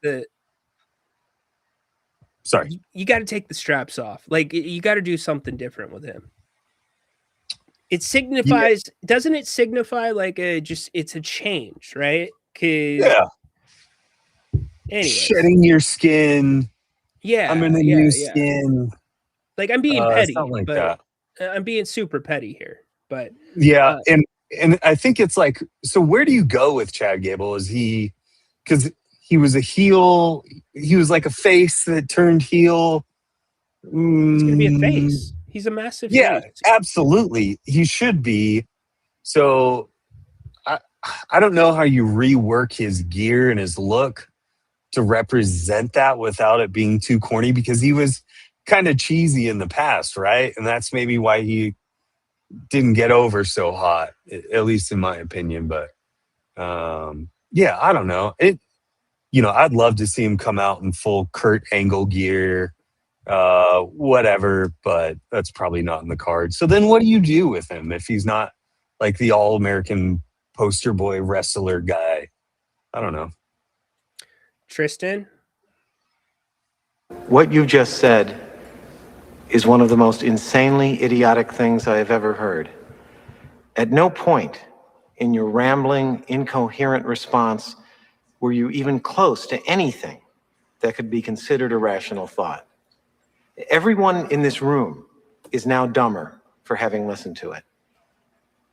Sorry. You got to take the straps off. Like you got to do something different with him. It signifies, doesn't it signify like it's a change, right? Yeah. Anyways. Shedding your skin. Yeah. I'm in a new skin. Like I'm being petty, something like but that. I'm being super petty here. But yeah, and I think it's like, so where do you go with Chad Gable? Is he, because he was a heel, he was like a face that turned heel. He's gonna be a face. He's a massive face. Absolutely. He should be. So I don't know how you rework his gear and his look to represent that without it being too corny, because he was kind of cheesy in the past, right? And that's maybe why he didn't get over so hot, at least in my opinion. But yeah, I don't know. I'd love to see him come out in full Kurt Angle gear, whatever, but that's probably not in the card. So then what do you do with him if he's not like the all-American poster boy wrestler guy? I don't know. Tristan? What you just said is one of the most insanely idiotic things I have ever heard. At no point in your rambling, incoherent response were you even close to anything that could be considered a rational thought. Everyone in this room is now dumber for having listened to it.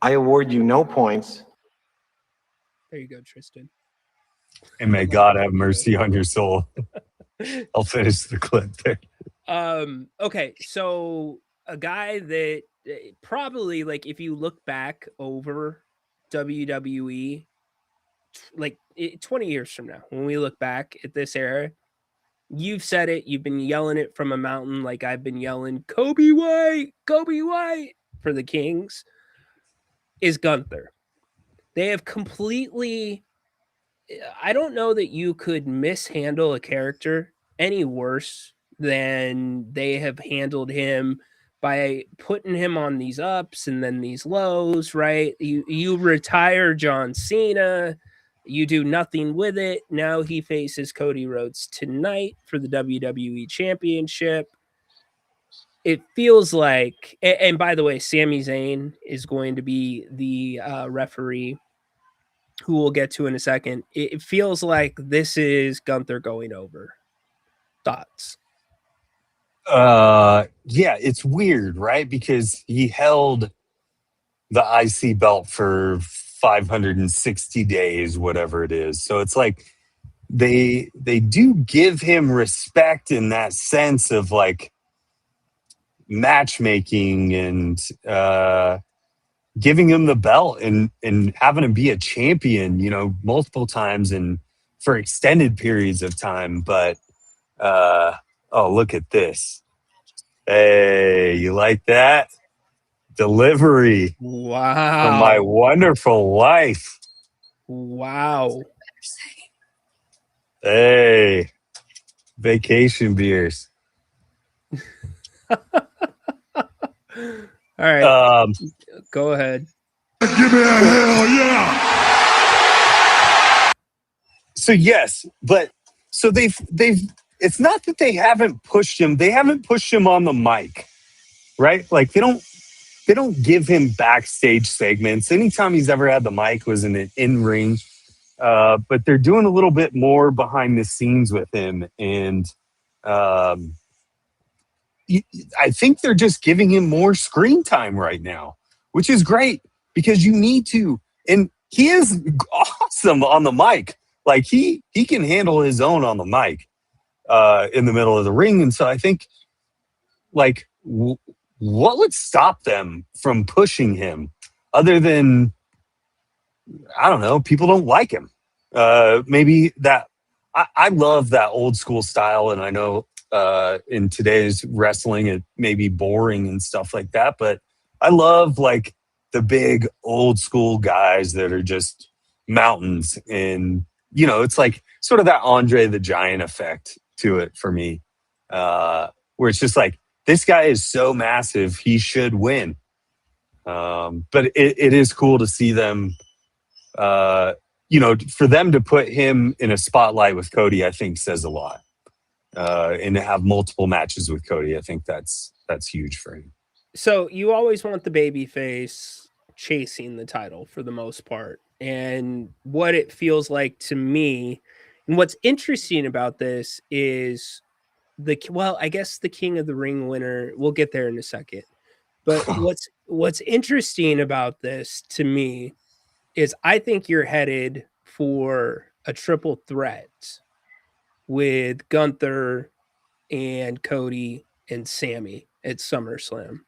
I award you no points. There you go, Tristan. And may God have mercy on your soul. I'll finish the clip there. Okay, so a guy that probably, like, if you look back over WWE, like 20 years from now, when we look back at this era, you've said it, you've been yelling it from a mountain, like I've been yelling Kobe White for the Kings, is Gunther. They have completely, I don't know that you could mishandle a character any worse than they have handled him by putting him on these ups and then these lows, right? You retire John Cena, you do nothing with it. Now he faces Cody Rhodes tonight for the WWE Championship. It feels like, and by the way, Sami Zayn is going to be the referee, who we'll get to in a second. It feels like this is Gunther going over. Thoughts? Yeah, it's weird, right? Because he held the IC belt for 560 days, whatever it is. So it's like they do give him respect in that sense of like matchmaking and giving him the belt and having him be a champion, multiple times and for extended periods of time. But oh, look at this. Hey, you like that? Delivery. Wow. From my wonderful wife. Wow. Hey, vacation beers. All right. Go ahead. Give me a hell yeah. So yes, but so they've it's not that they haven't pushed him. They haven't pushed him on the mic, right? Like they don't give him backstage segments. Anytime he's ever had the mic was in an in-ring. But they're doing a little bit more behind the scenes with him. And I think they're just giving him more screen time right now, which is great because you need to. And he is awesome on the mic. Like he can handle his own on the mic in the middle of the ring. And so I think like what would stop them from pushing him other than, I don't know, people don't like him. Maybe that I love that old school style. And I know in today's wrestling, it may be boring and stuff like that, but I love like the big old school guys that are just mountains. And, it's like sort of that Andre the Giant effect to it for me, where it's just like, this guy is so massive, he should win. But it is cool to see them. For them to put him in a spotlight with Cody, I think says a lot. And to have multiple matches with Cody, I think that's huge for him. So you always want the baby face chasing the title for the most part. And what it feels like to me, and what's interesting about this is I guess the King of the Ring winner, we'll get there in a second. But what's interesting about this to me is I think you're headed for a triple threat with Gunther and Cody and Sammy at SummerSlam.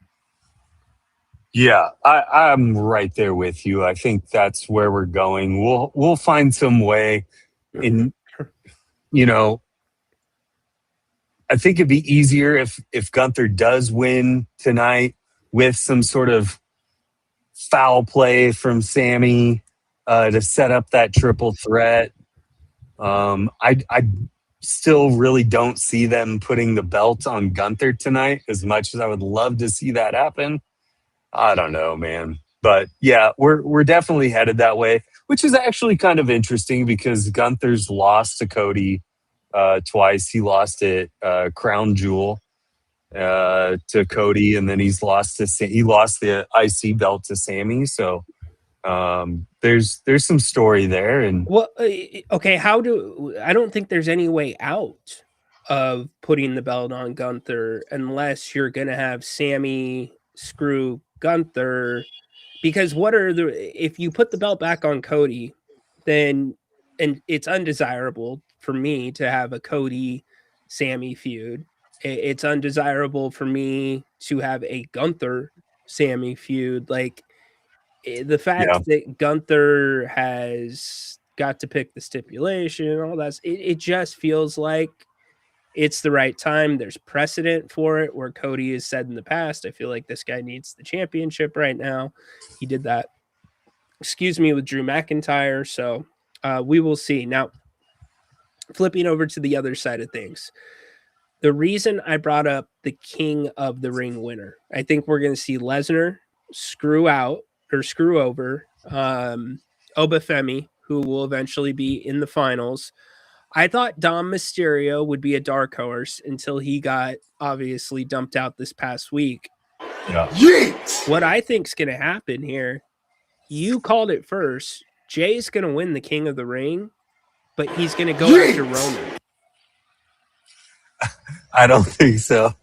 Yeah, I'm right there with you. I think that's where we're going. We'll find some way in, I think it'd be easier if Gunther does win tonight with some sort of foul play from Sammy to set up that triple threat. I still really don't see them putting the belt on Gunther tonight, as much as I would love to see that happen. I don't know, man. But yeah, we're definitely headed that way, which is actually kind of interesting because Gunther's lost to Cody twice. He lost at Crown Jewel to Cody, and then he lost the IC belt to Sammy. So there's some story there. And okay, I don't think there's any way out of putting the belt on Gunther unless you're gonna have Sammy screw Gunther, because if you put the belt back on Cody, then, and it's undesirable for me to have a Cody Sammy feud. It's undesirable for me to have a Gunther Sammy feud. Like, the fact that Gunther has got to pick the stipulation and all that, it just feels like it's the right time. There's precedent for it where Cody has said in the past, I feel like this guy needs the championship right now. He did that, with Drew McIntyre. So we will see. Now, flipping over to the other side of things, the reason I brought up the King of the Ring winner, I think we're going to see Lesnar screw over Obafemi, who will eventually be in the finals. I thought Dom Mysterio would be a dark horse until he got obviously dumped out this past week. Yeah. Yeet! What I think is going to happen here, you called it first. Jay's going to win the King of the Ring, but he's going to go after Roman. I don't think so.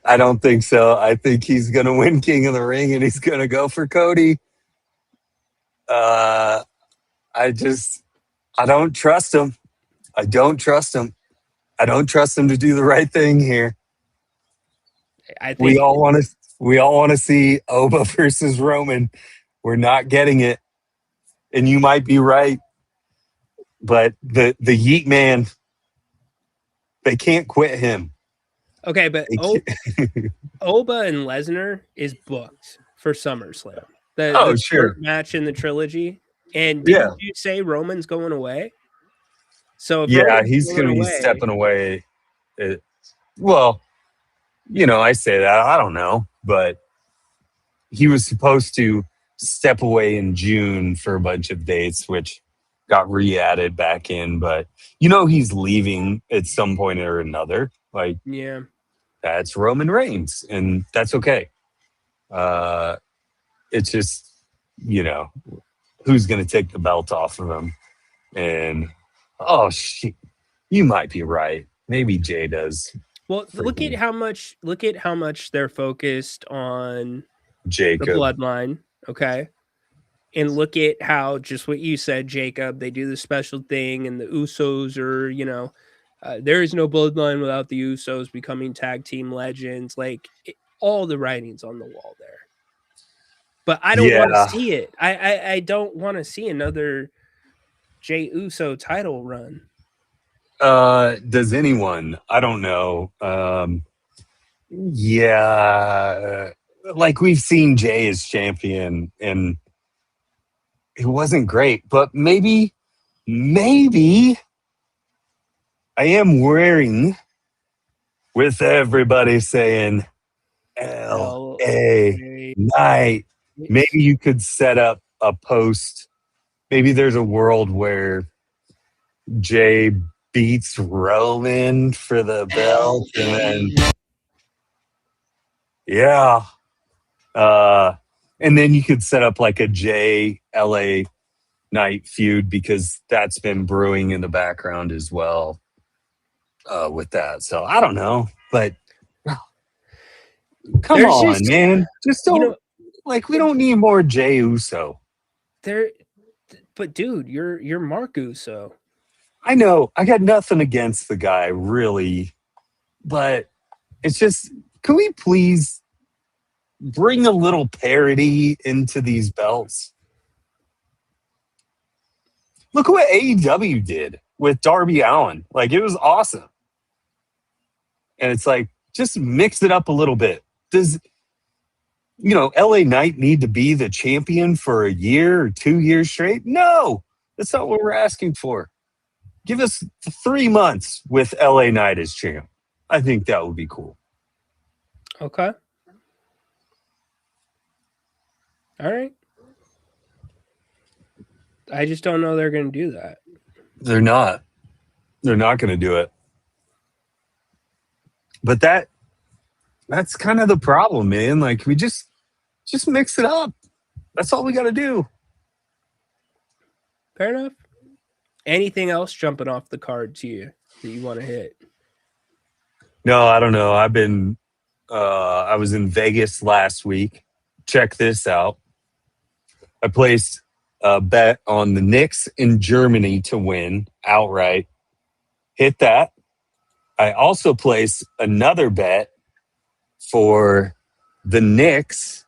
I think he's going to win King of the Ring and he's going to go for Cody. I don't trust him. I don't trust him to do the right thing here. I think we all want to see Oba versus Roman. We're not getting it. And you might be right. But the Yeet Man, they can't quit him. Okay, but Oba and Lesnar is booked for SummerSlam. The sure. match in the trilogy. And didn't you say Roman's going away? So if he's going to be stepping away. I say that. I don't know. But he was supposed to step away in June for a bunch of dates, which got re-added back in. But he's leaving at some point or another. Like, yeah, that's Roman Reigns, and that's okay. It's just, who's going to take the belt off of him? And you might be right. Maybe Jay does. Well, look at how much they're focused on Jacob, the bloodline. Okay. And look at how, just what you said, Jacob, they do the special thing, and the Usos are, there is no bloodline without the Usos becoming tag team legends. Like, all the writing's on the wall there. But I don't want to see it. I don't want to see another Jey Uso title run. Does anyone? I don't know. Like, we've seen Jay as champion, and it wasn't great. But maybe I am wearing, with everybody saying LA Knight. maybe you could set up a post. Maybe there's a world where Jay beats Roman for the belt, and then yeah, and then you could set up like a Jay LA Knight feud because that's been brewing in the background as well with that. So I don't know, but come There's on, just, man, just don't you know, like we don't need more Jay Uso. But dude, you're Mark Uso. I know I got nothing against the guy, really, but it's just, can we please bring a little parity into these belts? Look what AEW did with Darby Allin. Like, it was awesome. And it's like, just mix it up a little bit. Does, LA Knight need to be the champion for a year or 2 years straight? No, that's not what we're asking for. Give us 3 months with LA Knight as champ. I think that would be cool. Okay. All right. I just don't know they're going to do that. They're not. They're not going to do it. But that's kind of the problem, man. Like, we just mix it up. That's all we got to do. Fair enough. Anything else jumping off the card to you that you want to hit? No, I don't know. I was in Vegas last week. Check this out. I placed a bet on the Knicks in Germany to win outright. Hit that. I also placed another bet for the Knicks,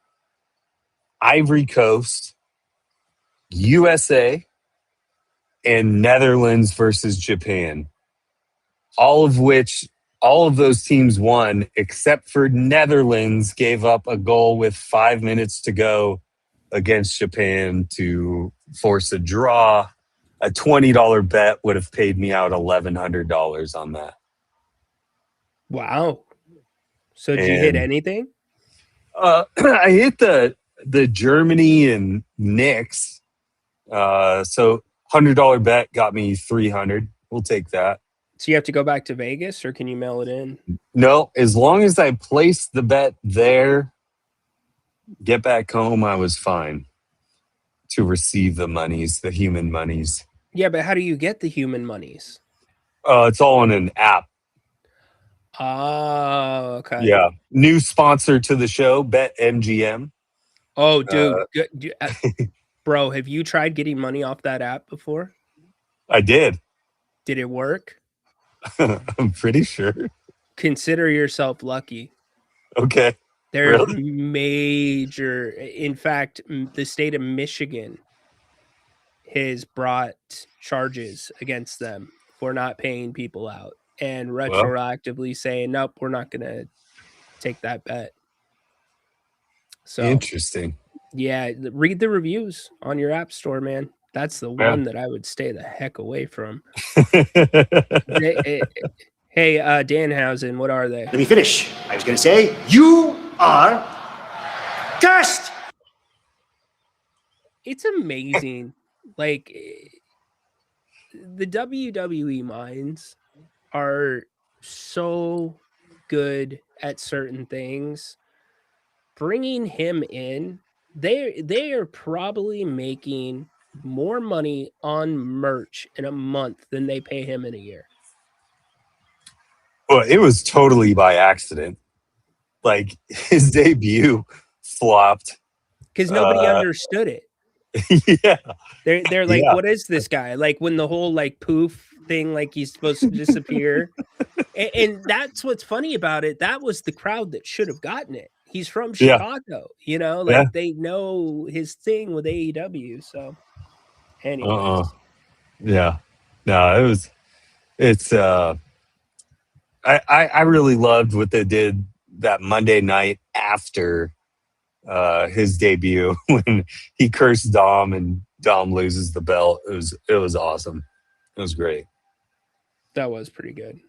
Ivory Coast, USA, and Netherlands versus Japan. All of those teams won, except for Netherlands gave up a goal with 5 minutes to go against Japan to force a draw. A $20 bet would have paid me out $1,100 on that. Wow. So did you hit anything? I hit the Germany and Knicks. So $100 bet got me $300. We'll take that. So you have to go back to Vegas, or can you mail it in? No, as long as I placed the bet there, get back home, I was fine to receive the monies, the human monies. Yeah, but how do you get the human monies? It's all on an app. Oh, okay. Yeah. New sponsor to the show, BetMGM. Oh, dude. Bro, have you tried getting money off that app before? I did. Did it work? I'm pretty sure. Consider yourself lucky. Okay. There's Really? major. In fact, the state of Michigan has brought charges against them for not paying people out and retroactively saying, nope, we're not going to take that bet. So interesting. Yeah, read the reviews on your app store, man. That's the one that I would stay the heck away from. Hey, Danhausen, what are they? Let me finish. I was going to say, you are cursed. It's amazing. Like, the WWE minds are so good at certain things. Bringing him in, they are probably making more money on merch in a month than they pay him in a year. Well, it was totally by accident. Like, his debut flopped because nobody understood it. Yeah, they're like, what is this guy? Like, when the whole like poof thing, like he's supposed to disappear, and that's what's funny about it. That was the crowd that should have gotten it. He's from Chicago, like they know his thing with AEW. So, anyways, yeah, no, it's I really loved what they did that Monday night after his debut when he cursed Dom and Dom loses the belt. It was awesome. It was great. That was pretty good.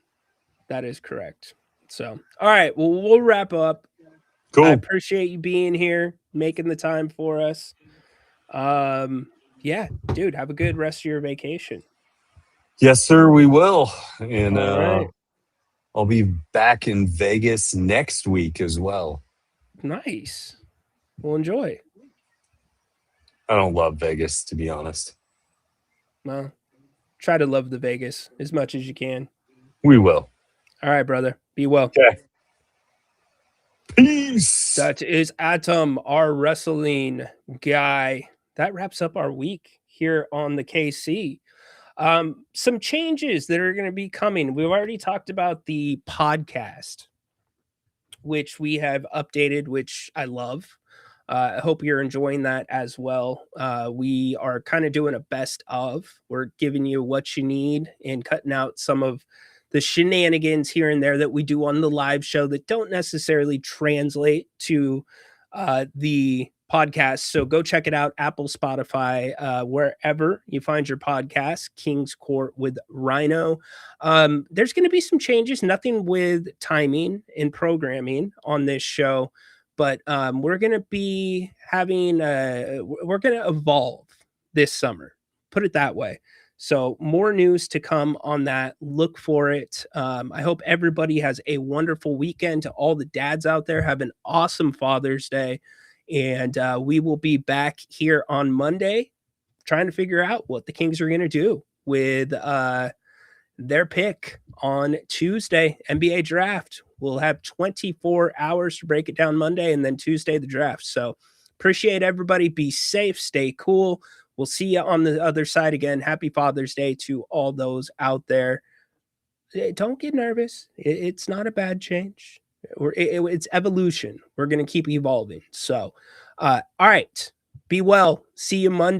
That is correct. So, all right, well, we'll wrap up. Cool. I appreciate you being here, making the time for us. Yeah, dude, have a good rest of your vacation. Yes, sir, we will. And All right. I'll be back in Vegas next week as well. Nice. Well, enjoy. I don't love Vegas, to be honest. Well, try to love the Vegas as much as you can. We will. All right, brother. Be well. Okay. Peace. That is Atom, our wrestling guy. That wraps up our week here on the KC. Some changes that are going to be coming. We've already talked about the podcast, which we have updated, which I love. I hope you're enjoying that as well. We are kind of doing a best of. We're giving you what you need and cutting out some of the shenanigans here and there that we do on the live show that don't necessarily translate to the podcast. So go check it out, Apple, Spotify, wherever you find your podcast, King's Court with Ryno. There's going to be some changes, nothing with timing and programming on this show, but we're going to be having, we're going to evolve this summer, put it that way. So more news to come on that. Look for it. I hope everybody has a wonderful weekend. To all the dads out there, have an awesome Father's Day. And we will be back here on Monday trying to figure out what the Kings are going to do with their pick on Tuesday, NBA draft. We'll have 24 hours to break it down Monday, and then Tuesday, the draft. So appreciate everybody. Be safe. Stay cool. We'll see you on the other side again. Happy Father's Day to all those out there. Don't get nervous. It's not a bad change. It's evolution. We're going to keep evolving. So, all right. Be well. See you Monday.